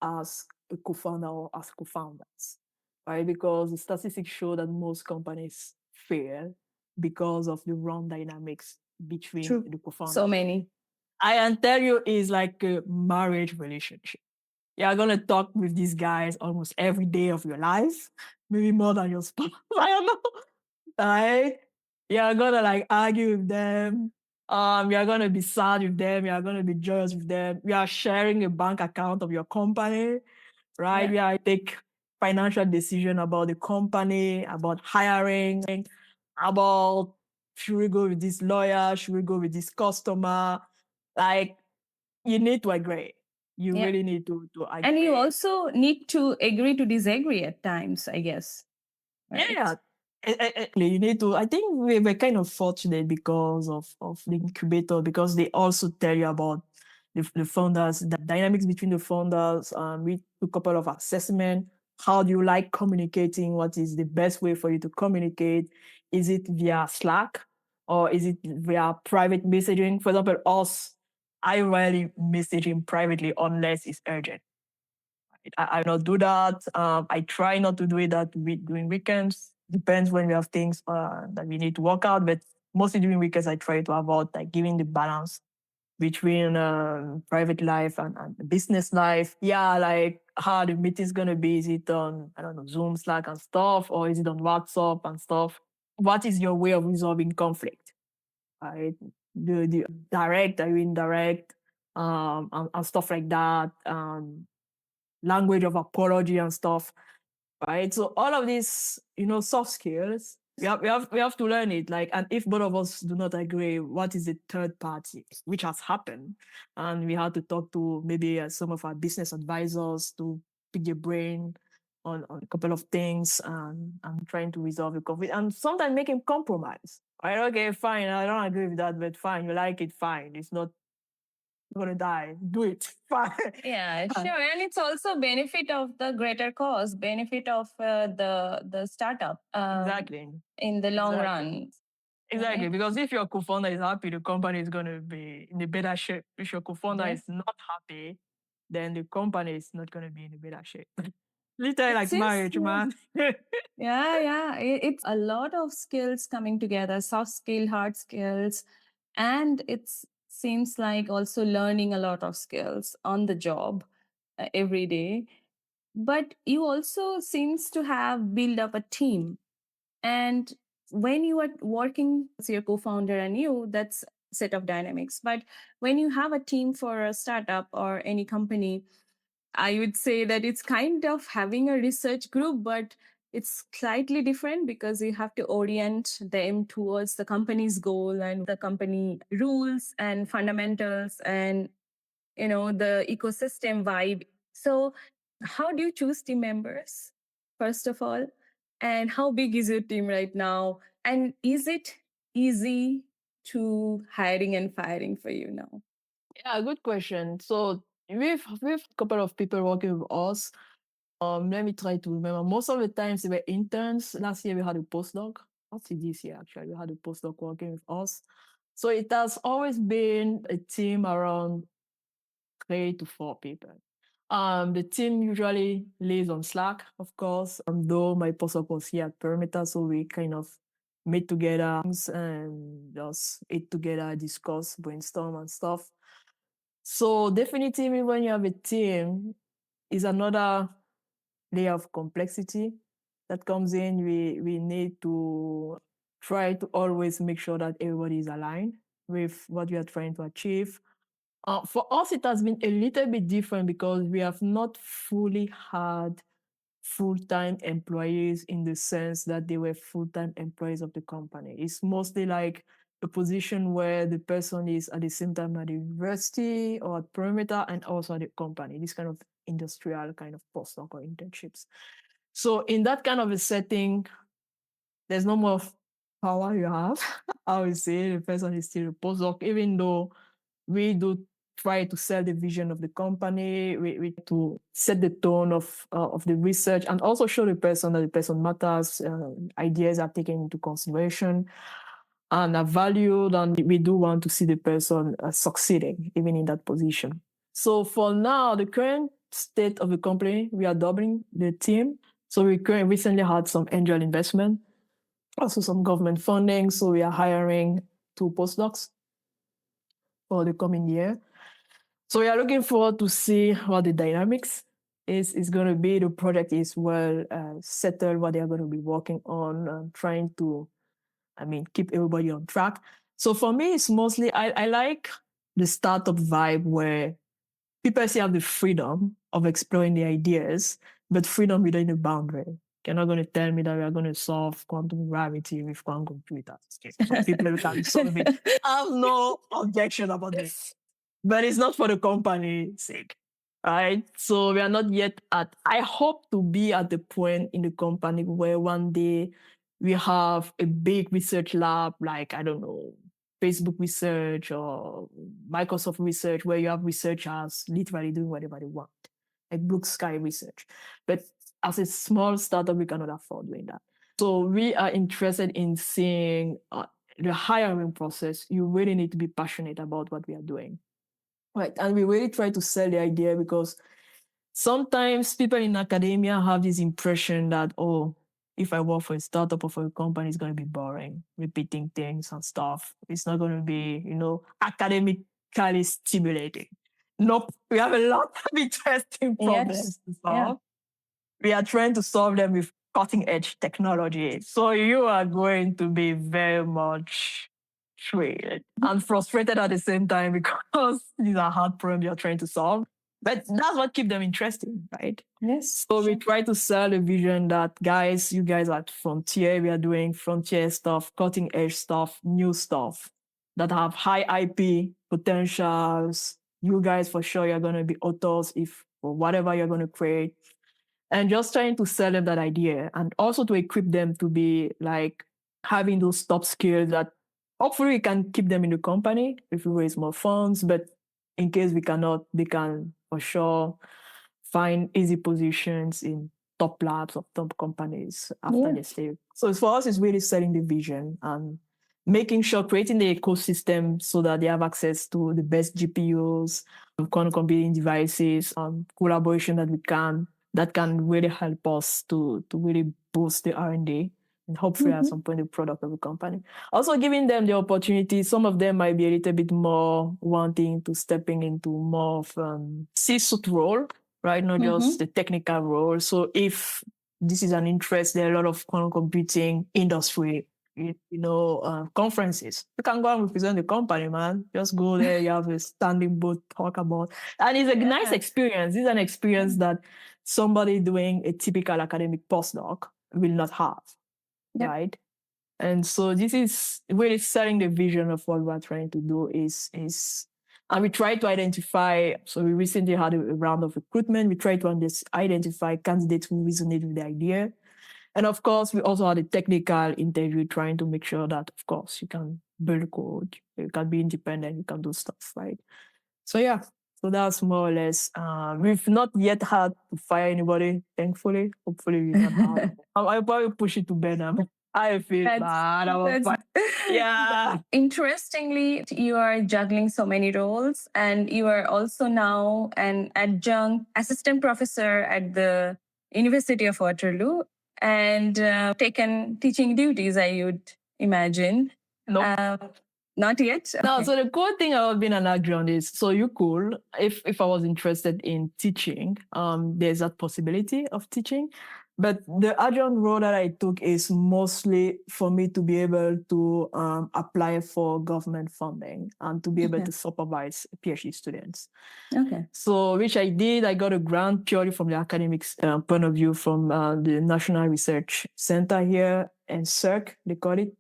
as a co-founder or as co-founders, right? Because the statistics show that most companies fail because of the wrong dynamics between True. the co-founders. So many. I can tell you it's like a marriage relationship. You're gonna talk with these guys almost every day of your life, maybe more than your spouse. I don't know. Right? You're gonna like argue with them. You're gonna be sad with them. You're gonna be joyous with them. You are sharing a bank account of your company, right? Yeah. We are take financial decision about the company, about hiring, about should we go with this lawyer, should we go with this customer? Like you need to agree. You Yeah. really need to And you agree. also need to agree to disagree at times, I guess. Right? Yeah, you need to. I think we were kind of fortunate because of the incubator because they also tell you about the founders, the dynamics between the founders. We took a couple of assessment. How do you like communicating? What is the best way for you to communicate? Is it via Slack or is it via private messaging? For example, us, I rarely message him privately unless it's urgent. I not do that. I try not to do it during weekends. Depends when we have things that we need to work out, but mostly during weekends I try to avoid like giving the balance between private life and business life. Yeah, like how the meeting's gonna be. Is it on I don't know Zoom, Slack, and stuff, or is it on WhatsApp and stuff? What is your way of resolving conflict? Right, the direct, are you indirect, and stuff like that. Language of apology and stuff, right? So all of these, soft skills, we have to learn it. Like, and if both of us do not agree, what is the third party, which has happened, and we had to talk to maybe some of our business advisors to pick your brain on a couple of things and trying to resolve the conflict and sometimes making compromise. Right? Okay, fine. I don't agree with that, but fine. You like it, fine. It's not gonna die. Do it. Fine. Yeah, sure. And it's also benefit of the greater cause, benefit of the startup Exactly. in the long Exactly. run. Exactly. Right? Because if your co-founder is happy, the company is going to be in a better shape. If your co-founder Yeah. is not happy, then the company is not going to be in a better shape. Literally It like seems, marriage, man. yeah, yeah. It's a lot of skills coming together, soft skill, hard skills. And it seems like also learning a lot of skills on the job every day. But you also seems to have built up a team. And when you are working as your co-founder and you, that's set of dynamics. But when you have a team for a startup or any company, I would say that it's kind of having a research group, but it's slightly different because you have to orient them towards the company's goal and the company rules and fundamentals and the ecosystem vibe. So how do you choose team members, first of all? And how big is your team right now? And is it easy to hiring and firing for you now? Yeah, good question. So we've a couple of people working with us. Let me try to remember. Most of the times they were interns. Last year we had a postdoc. What's it this year actually? We had a postdoc working with us. So it has always been a team around 3 to 4 people. The team usually lives on Slack, of course. Though my postdoc was here at Perimeter, so we kind of meet together and just eat together, discuss, brainstorm and stuff. So definitely when you have a team, is another layer of complexity that comes in. We need to try to always make sure that everybody is aligned with what we are trying to achieve. For us, it has been a little bit different because we have not fully had full-time employees in the sense that they were full-time employees of the company. It's mostly like a position where the person is at the same time at the university or at perimeter and also at the company, this kind of industrial kind of postdoc or internships. So in that kind of a setting, there's no more power you have. I would say the person is still a postdoc, even though we do try to sell the vision of the company. We to set the tone of the research and also show the person that the person matters. Ideas are taken into consideration and are valued, and we do want to see the person succeeding even in that position. So for now, the current state of the company, we are doubling the team. So we recently had some angel investment, also some government funding. So we are hiring 2 postdocs for the coming year. So we are looking forward to see what the dynamics is going to be. The project is well settled, what they are going to be working on, trying to, keep everybody on track. So for me, it's mostly, I like the startup vibe where people still have the freedom of exploring the ideas, but freedom within a boundary. You're not going to tell me that we are going to solve quantum gravity with quantum computers. So people can solve it. I have no objection about this. But it's not for the company's sake, right? So we are not yet I hope to be at the point in the company where one day we have a big research lab, like, I don't know, Facebook research or Microsoft research, where you have researchers literally doing whatever they want, like blue sky research. But as a small startup, we cannot afford doing that. So we are interested in seeing the hiring process. You really need to be passionate about what we are doing. Right. And we really try to sell the idea because sometimes people in academia have this impression that, oh, if I work for a startup or for a company, it's going to be boring, repeating things and stuff. It's not going to be, academically stimulating. Nope. We have a lot of interesting problems to solve. We are trying to solve them with cutting edge technology. So you are going to be very much thrilled and frustrated at the same time because these are hard problems you're trying to solve. But that's what keeps them interesting, right? Yes. So we try to sell the vision that, guys, you guys are at Frontier. We are doing frontier stuff, cutting edge stuff, new stuff that have high IP potentials. You guys, for sure, you're going to be authors or whatever you're going to create. And just trying to sell them that idea and also to equip them to be like having those top skills that hopefully we can keep them in the company if we raise more funds. But in case we cannot, they can for sure find easy positions in top labs of top companies after they stay. So for us, it's really selling the vision and making sure creating the ecosystem so that they have access to the best GPUs, quantum computing devices, collaboration that can really help us to really boost the R&D and hopefully at some point the product of the company. Also giving them the opportunity. Some of them might be a little bit more wanting to stepping into more of C-suite role, right? Not just the technical role. So if this is an interest, there are a lot of quantum computing industry, conferences. You can go and represent the company, man. Just go there, you have a standing booth, talk about. And it's a nice experience. It's an experience that somebody doing a typical academic postdoc will not have, right? And so this is really selling the vision of what we're trying to do is and we try to identify, so we recently had a round of recruitment. We try to identify candidates who resonate with the idea. And of course, we also had a technical interview trying to make sure that, of course, you can build code, you can be independent, you can do stuff, right? So yeah, so that's more or less. We've not yet had to fire anybody, thankfully. Hopefully we don't have. I'll probably push it to Ben. I feel bad about fire. Yeah. Interestingly, you are juggling so many roles, and you are also now an adjunct assistant professor at the University of Waterloo and taken teaching duties, I would imagine. Nope. Not yet? No, Okay. so the cool thing about being an adjunct is, so you could, if I was interested in teaching, there's that possibility of teaching. But the adjunct role that I took is mostly for me to be able to apply for government funding and to be able to supervise PhD students. Okay. So, which I did. I got a grant purely from the academic point of view from the National Research Center here in CERC, they call it,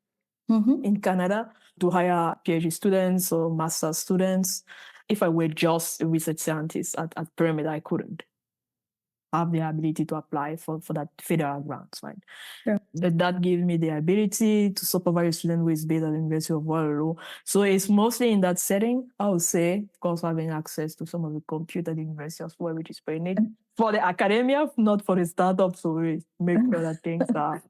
in Canada, to hire PhD students or master students. If I were just a research scientist at Pyramid, I couldn't have the ability to apply for that federal grants, right? Sure. But that gives me the ability to supervise a student who is based at the University of Waterloo. So it's mostly in that setting, I would say, of course, having access to some of the computer at the University as well, which is very neat. For the academia, not for the startup, so we make sure that things are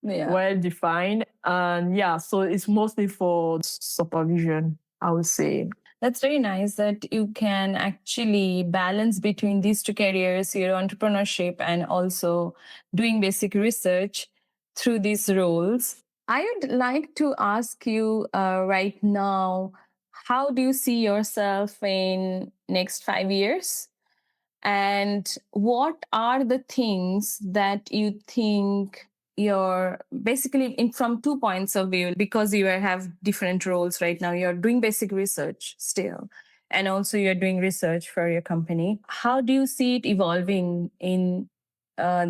well defined. And yeah, so it's mostly for supervision, I would say. That's very nice that you can actually balance between these two careers, your entrepreneurship and also doing basic research through these roles. I would like to ask you right now, how do you see yourself in next 5 years? And what are the things that you think you're basically in from 2 points of view, because you have different roles right now? You're doing basic research still, and also you're doing research for your company. How do you see it evolving in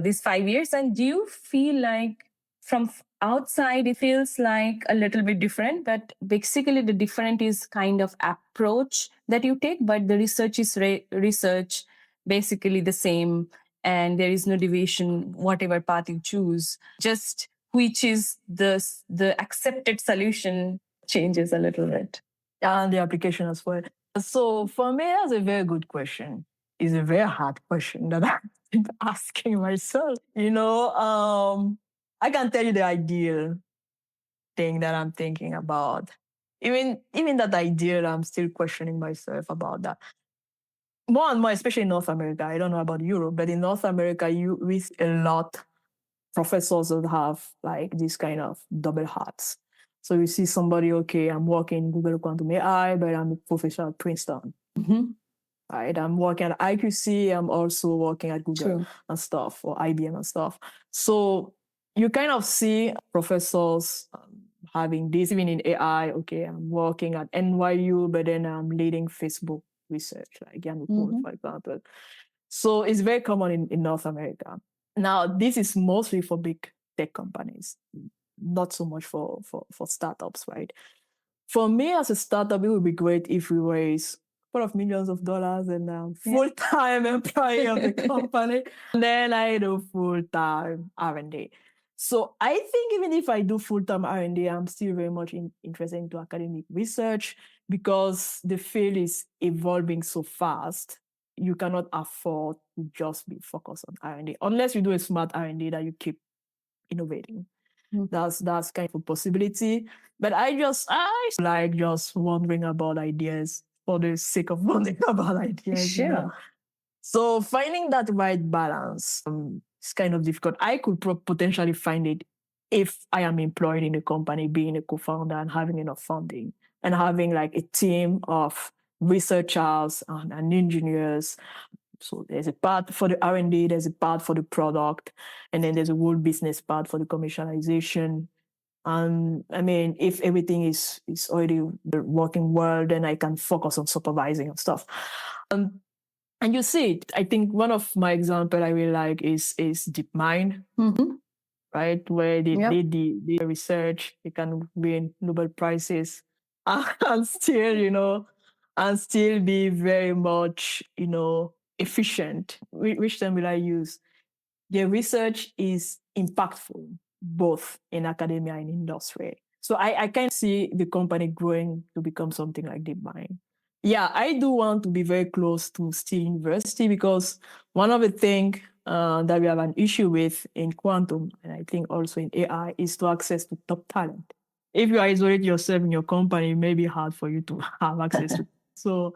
these 5 years? And do you feel like from outside it feels like a little bit different, but basically the different is kind of approach that you take, but the research is research basically the same, and there is no deviation whatever path you choose, just which is the accepted solution changes a little bit. And the application as well. So for me, that's a very good question. It's a very hard question that I'm asking myself. I can tell you the ideal thing that I'm thinking about. Even that ideal, I'm still questioning myself about that. More and more, especially in North America. I don't know about Europe, but in North America, we see a lot professors that have like this kind of double hats. So you see somebody, okay, I'm working in Google Quantum AI, but I'm a professor at Princeton. Right? I'm working at IQC. I'm also working at Google and stuff, or IBM and stuff. So you kind of see professors having this, even in AI. Okay, I'm working at NYU, but then I'm leading Facebook research, like YiyaniQ, for example. So it's very common in North America. Now, this is mostly for big tech companies, not so much for startups, right? For me as a startup, it would be great if we raise a couple of millions of dollars and full-time employee of the company. And then I do full-time R&D. So I think even if I do full-time R&D, I'm still very much interested into academic research, because the field is evolving so fast. You cannot afford to just be focused on R&D unless you do a smart R&D that you keep innovating. That's kind of a possibility. But I like just wondering about ideas for the sake of wondering about ideas. Sure. So finding that right balance is kind of difficult. I could potentially find it if I am employed in a company, being a co-founder and having enough funding and having like a team of researchers and engineers. So there's a part for the R&D, there's a part for the product, and then there's a whole business part for the commercialization. I mean, if everything is already working well, then I can focus on supervising and stuff. And you see it. I think one of my example I really like is DeepMind, right? Where they did the research, they can win Nobel Prizes and still, and still be very much, efficient. Which term will I use? Their research is impactful, both in academia and industry. So I can see the company growing to become something like DeepMind. Yeah, I do want to be very close to Still University, because one of the things that we have an issue with in quantum, and I think also in AI, is to access to top talent. If you isolate yourself in your company, it may be hard for you to have access to. So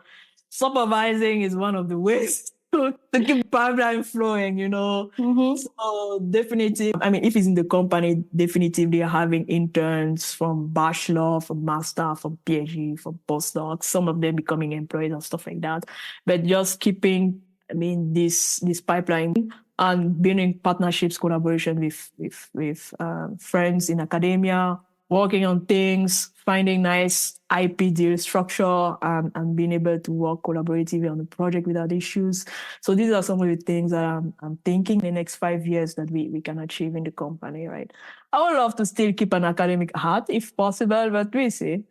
supervising is one of the ways to keep pipeline flowing, So definitely, I mean, if it's in the company, definitively having interns from bachelor, from master, from PhD, from postdoc, some of them becoming employees and stuff like that. But just keeping, I mean, this pipeline and building partnerships, collaboration with friends in academia, working on things, finding nice IP deal structure, and being able to work collaboratively on the project without issues. So these are some of the things that I'm thinking in the next 5 years that we can achieve in the company, right? I would love to still keep an academic hat if possible, but we see.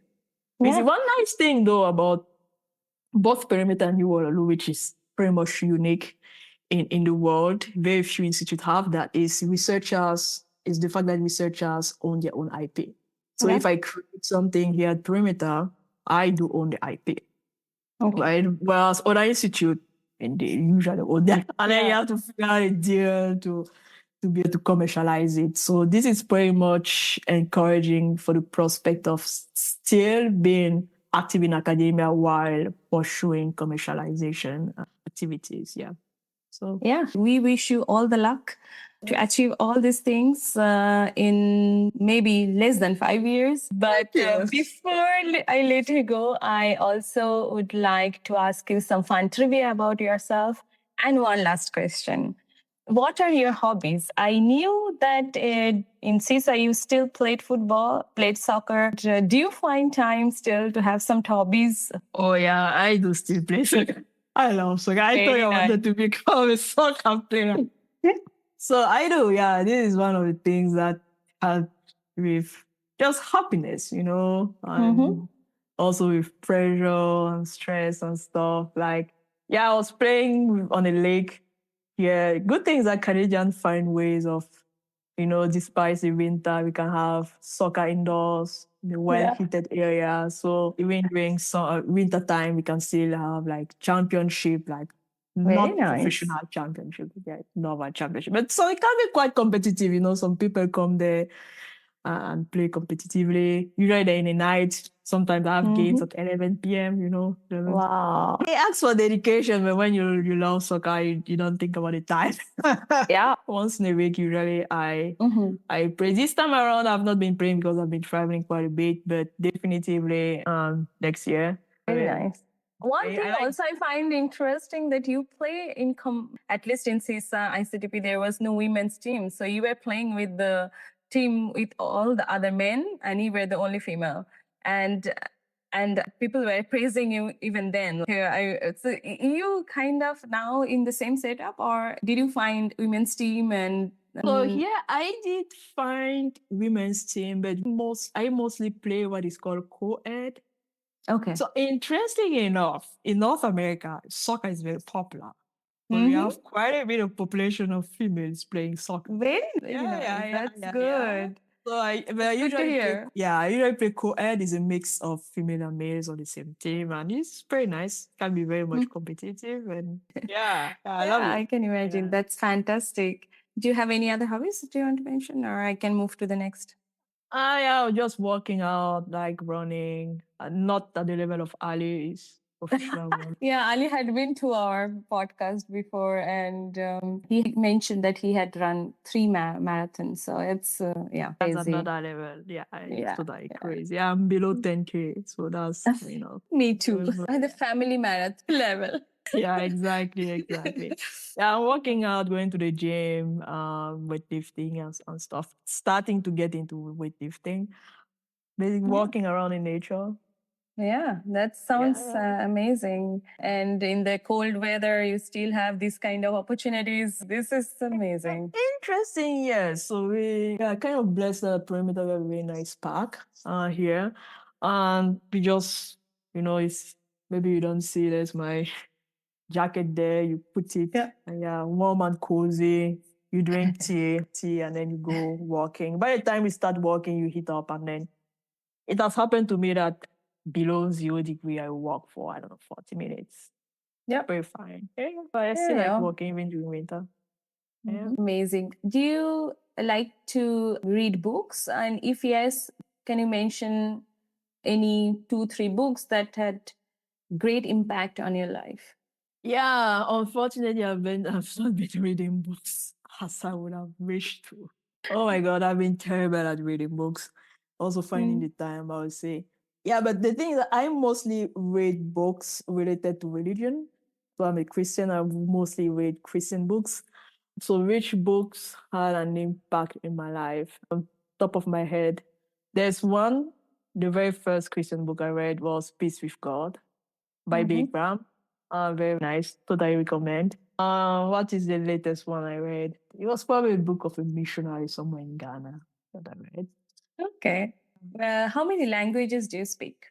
We see. One nice thing though about both Perimeter and Waterloo, which is pretty much unique in the world, very few institutes have that, is the fact that researchers own their own IP. So if I create something here at Perimeter, I do own the IP. Okay. Right? Whereas other institute, and they usually own that. And then you have to figure out a deal to be able to commercialize it. So this is pretty much encouraging for the prospect of still being active in academia while pursuing commercialization activities. Yeah. So we wish you all the luck to achieve all these things in maybe less than 5 years. But before I let you go, I also would like to ask you some fun trivia about yourself. And one last question. What are your hobbies? I knew that in CISA you still played football, played soccer. Do you find time still to have some hobbies? Oh yeah, I do still play soccer. I love soccer. I thought I wanted to become a soccer player. So I do, yeah. This is one of the things that help with just happiness, and also with pressure and stress and stuff. Like, I was playing on a lake. Yeah, good things that Canadians find ways of, despite the winter, we can have soccer indoors, in the well-heated area. So even during winter time, we can still have like championship, like not professional championship, normal championship. But so it can be quite competitive, some people come there and play competitively. Usually in the night, sometimes I have games at 11 p.m., 11. Wow. It asks for dedication, but when you love soccer, you don't think about the time. Once in a week, usually I play. This time around, I've not been playing because I've been traveling quite a bit, but definitively next year. Very nice. One thing also I find interesting that you play in, at least in CISA, ICTP, there was no women's team. So you were playing with the team with all the other men and you were the only female. And people were praising you even then. So you kind of now in the same setup, or did you find women's team and... So I did find women's team, but I mostly play what is called co-ed. Okay. So interesting enough, in North America, soccer is very popular. But we have quite a bit of population of females playing soccer. Very nice. That's good. So I usually play co-ed. Is a mix of female and males on the same team, and it's very nice. Can be very much competitive, and I love it. I can imagine. That's fantastic. Do you have any other hobbies that you want to mention, or I can move to the next? Just working out, like running, not at the level of Ali's professional one. Ali had been to our podcast before, and he mentioned that he had run 3 marathons. So it's That's crazy. another level. It's totally crazy. I'm below 10K, so that's Me too. The family marathon level. Exactly. I'm working out, going to the gym, weightlifting and stuff. Starting to get into weightlifting, basically walking around in nature. Yeah, that sounds amazing. And in the cold weather, you still have these kind of opportunities. This is amazing. Interesting, yes. So we are kind of blessed that Perimeter have a very nice park here. And we just, it's maybe you don't see there's my jacket there, you put it, warm and cozy. You drink tea, and then you go walking. By the time you start walking, you heat up, and then it has happened to me that below 0 degree, I walk for, 40 minutes. Yeah, very fine. But I still like walking even during winter. Amazing. Do you like to read books? And if yes, can you mention any 2-3 books that had great impact on your life? Yeah, unfortunately, I've not been reading books as I would have wished to. Oh my God, I've been terrible at reading books. Also finding Mm. the time, I would say. Yeah, but the thing is that I mostly read books related to religion. So I'm a Christian. I mostly read Christian books. So which books had an impact in my life? On top of my head, there's one. The very first Christian book I read was Peace with God by Mm-hmm. Big Bram. Very nice. Totally recommend. What is the latest one I read? It was probably a book of a missionary somewhere in Ghana that I read. Okay. How many languages do you speak?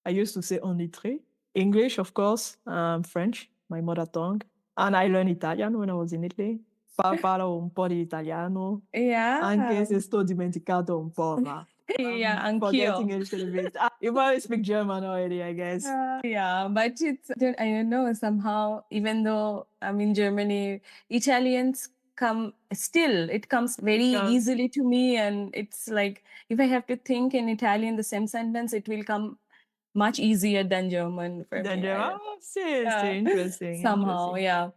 I used to say only three. English, of course, French, my mother tongue. And I learned Italian when I was in Italy. Parlo un po' di italiano, anche Yeah. se sto dimenticato un po', ma Yeah, I'm anch'io. forgetting a little bit. You probably speak German already, I guess. Yeah, but I don't know, somehow, even though I'm in Germany, Italians it comes very Because easily to me. And it's like, if I have to think in Italian, the same sentence, it will come much easier than German for then me. there are seriously interesting, Somehow, interesting. yeah.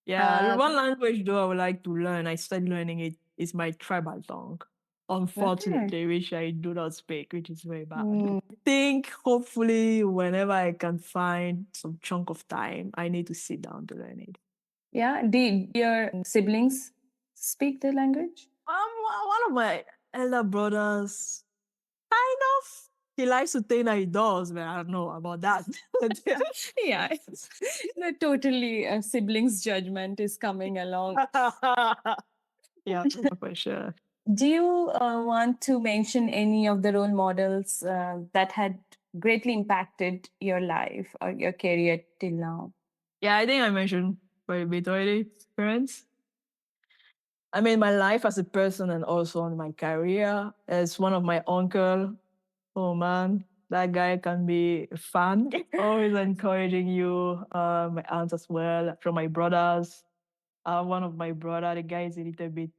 Yeah, Uh, one language though I would like to learn. I started learning it is my tribal tongue. okay. Unfortunately, which I do not speak, which is very bad. Mm, I think hopefully whenever I can find some chunk of time, I need to sit down to learn it. yeah. Did your siblings speak the language? One of my elder brothers, kind of. He likes to think that he does, but I don't know about that. Yeah, the totally siblings judgment is coming along. Yeah, for sure. Do you want to mention any of the role models that had greatly impacted your life or your career till now? Yeah, I think I mentioned quite a bit already. Parents. I mean, my life as a person and also on my career as one of my uncle. Oh man, that guy can be fun. Always encouraging you. My aunt as well. From my brothers. One of my brother, the guy is a little bit.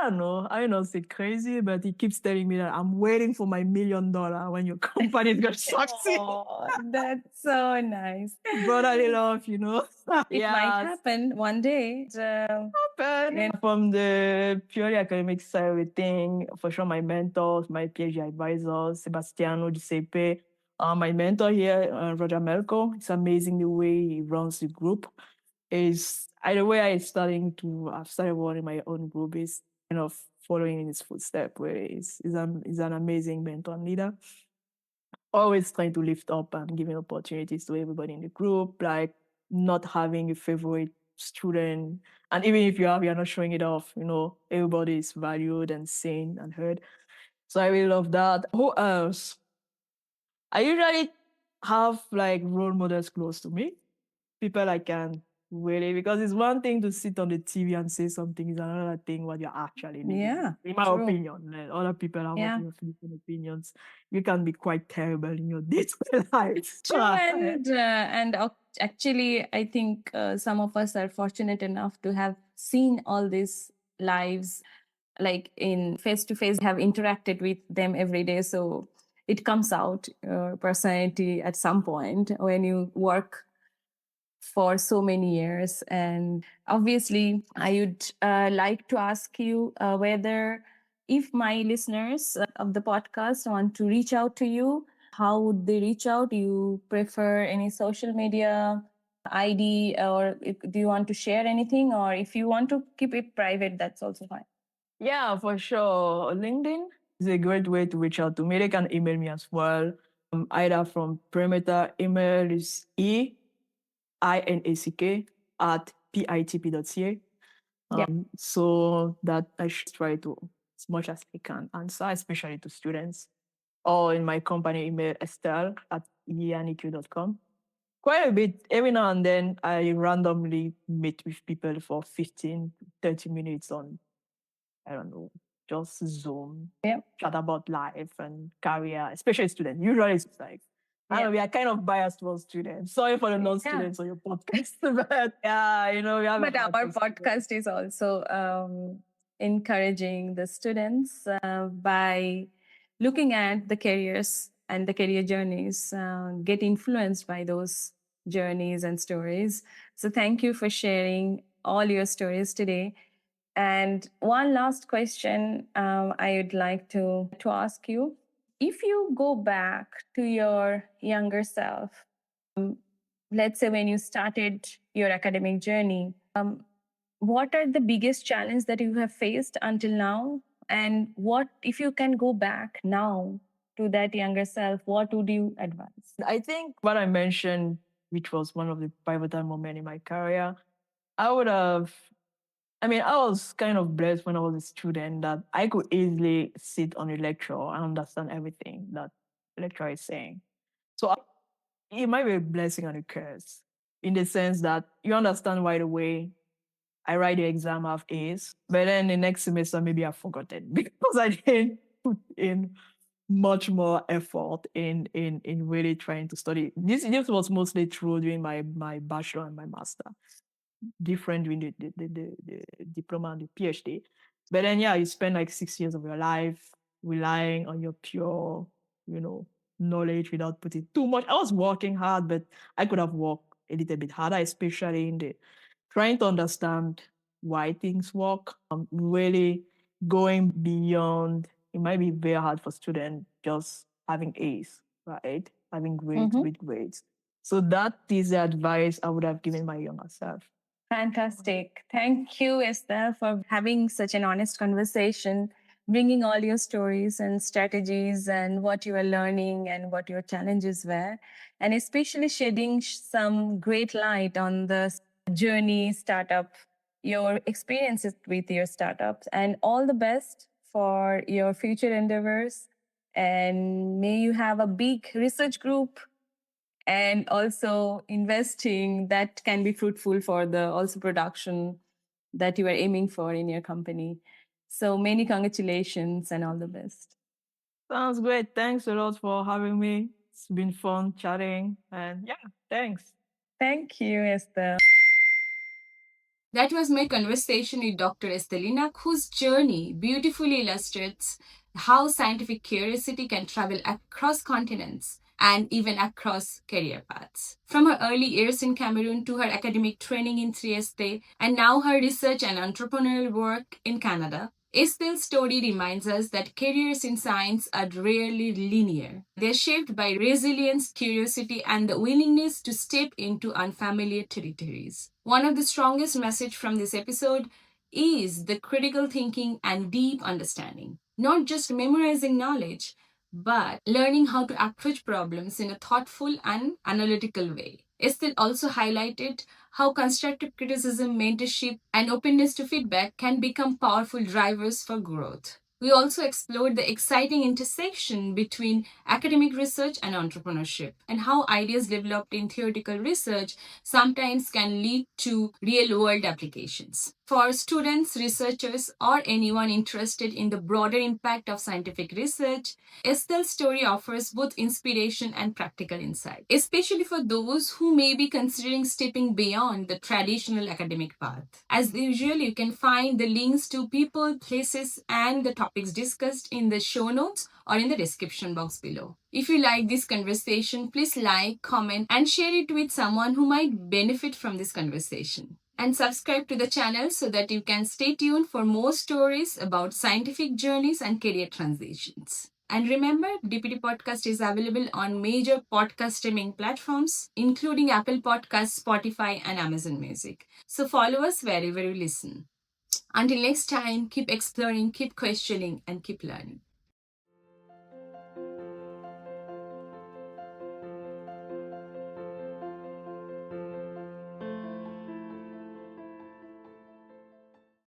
I don't know, say crazy, but he keeps telling me that I'm waiting for my $1 million when your company is gonna succeed. Oh, that's so nice. Brotherly love, you know. It might Yeah, happen one day. happen. From the purely academic side of the thing, for sure, my mentors, my PhD advisors, Sebastiano Giuseppe, my mentor here, Roger Melko. It's amazing the way he runs the group. Is either way I've started running my own group is kind of following in his footsteps where he's an amazing mentor and leader, always trying to lift up and giving opportunities to everybody in the group, like not having a favorite student. And even if you're not showing it off, everybody is valued and seen and heard. So I really love that. Who else? I usually have like role models close to me, people I can really, because it's one thing to sit on the TV and say something, is another thing what you're actually living. Yeah, In my true. opinion, like, other people have Yeah. different opinions. You can be quite terrible in your day-to-day life. True, actually, I think some of us are fortunate enough to have seen all these lives, like in face to face, have interacted with them every day. So it comes out your personality at some point when you work for so many years. And obviously, I would like to ask you whether, if my listeners of the podcast want to reach out to you, how would they reach out? Do you prefer any social media ID, or do you want to share anything? Or if you want to keep it private, that's also fine. Yeah, for sure. LinkedIn is a great way to reach out to me. They can email me as well. Either from Perimeter, email is einack at pitp.ca. Yeah. So that I should try to, as much as I can, answer, especially to students. Or in my company email, Estelle at YiyaniQ.com. Quite a bit. Every now and then, I randomly meet with people for 15, 30 minutes on, I don't know, just Zoom, Yeah. chat about life and career, especially students. Usually it's like, I don't know, we are kind of biased towards students. Sorry for the non-students on your podcast, but yeah, we have a But heart our for students. podcast is also encouraging the students by looking at the careers and the career journeys, get influenced by those journeys and stories. So thank you for sharing all your stories today. And one last question I would like to ask you. If you go back to your younger self, let's say when you started your academic journey, what are the biggest challenges that you have faced until now? And what, if you can go back now to that younger self, what would you advise? I think what I mentioned, which was one of the pivotal moments in my career, I would have, I mean, I was kind of blessed when I was a student that I could easily sit on a lecture and understand everything that the lecturer is saying. So it might be a blessing and a curse in the sense that you understand right away. I write the exam, I have A's, but then the next semester maybe I've forgotten because I didn't put in much more effort in really trying to study. This was mostly true during my bachelor and my master, different during the diploma and the PhD. But then yeah, you spend like 6 years of your life relying on your pure, you know, knowledge without putting too much. I was working hard, but I could have worked a little bit harder, especially in the trying to understand why things work, really going beyond. It might be very hard for students just having A's, right? Having grades, Mhm. with grades. So that is the advice I would have given my younger self. Fantastic. Thank you, Estelle, for having such an honest conversation, bringing all your stories and strategies and what you are learning and what your challenges were, and especially shedding some great light on the journey startup, your experiences with your startups, and all the best for your future endeavors. And may you have a big research group and also investing that can be fruitful for the also production that you are aiming for in your company. So many congratulations and all the best. Sounds great. Thanks a lot for having me. It's been fun chatting. And yeah, thanks. Thank you, Estelle. That was my conversation with Dr. Estelle Inack, whose journey beautifully illustrates how scientific curiosity can travel across continents and even across career paths. From her early years in Cameroon to her academic training in Trieste, and now her research and entrepreneurial work in Canada, Estelle's story reminds us that careers in science are rarely linear. They're shaped by resilience, curiosity, and the willingness to step into unfamiliar territories. One of the strongest messages from this episode is the critical thinking and deep understanding. Not just memorizing knowledge, but learning how to approach problems in a thoughtful and analytical way. Estelle also highlighted how constructive criticism, mentorship, and openness to feedback can become powerful drivers for growth. We also explored the exciting intersection between academic research and entrepreneurship, and how ideas developed in theoretical research sometimes can lead to real world applications. For students, researchers, or anyone interested in the broader impact of scientific research, Estelle's story offers both inspiration and practical insight, especially for those who may be considering stepping beyond the traditional academic path. As usual, you can find the links to people, places, and the topics discussed in the show notes or in the description box below. If you like this conversation, please like, comment, and share it with someone who might benefit from this conversation. And subscribe to the channel so that you can stay tuned for more stories about scientific journeys and career transitions. And remember, DPT Podcast is available on major podcast streaming platforms, including Apple Podcasts, Spotify, and Amazon Music. So follow us wherever you listen. Until next time, keep exploring, keep questioning, and keep learning.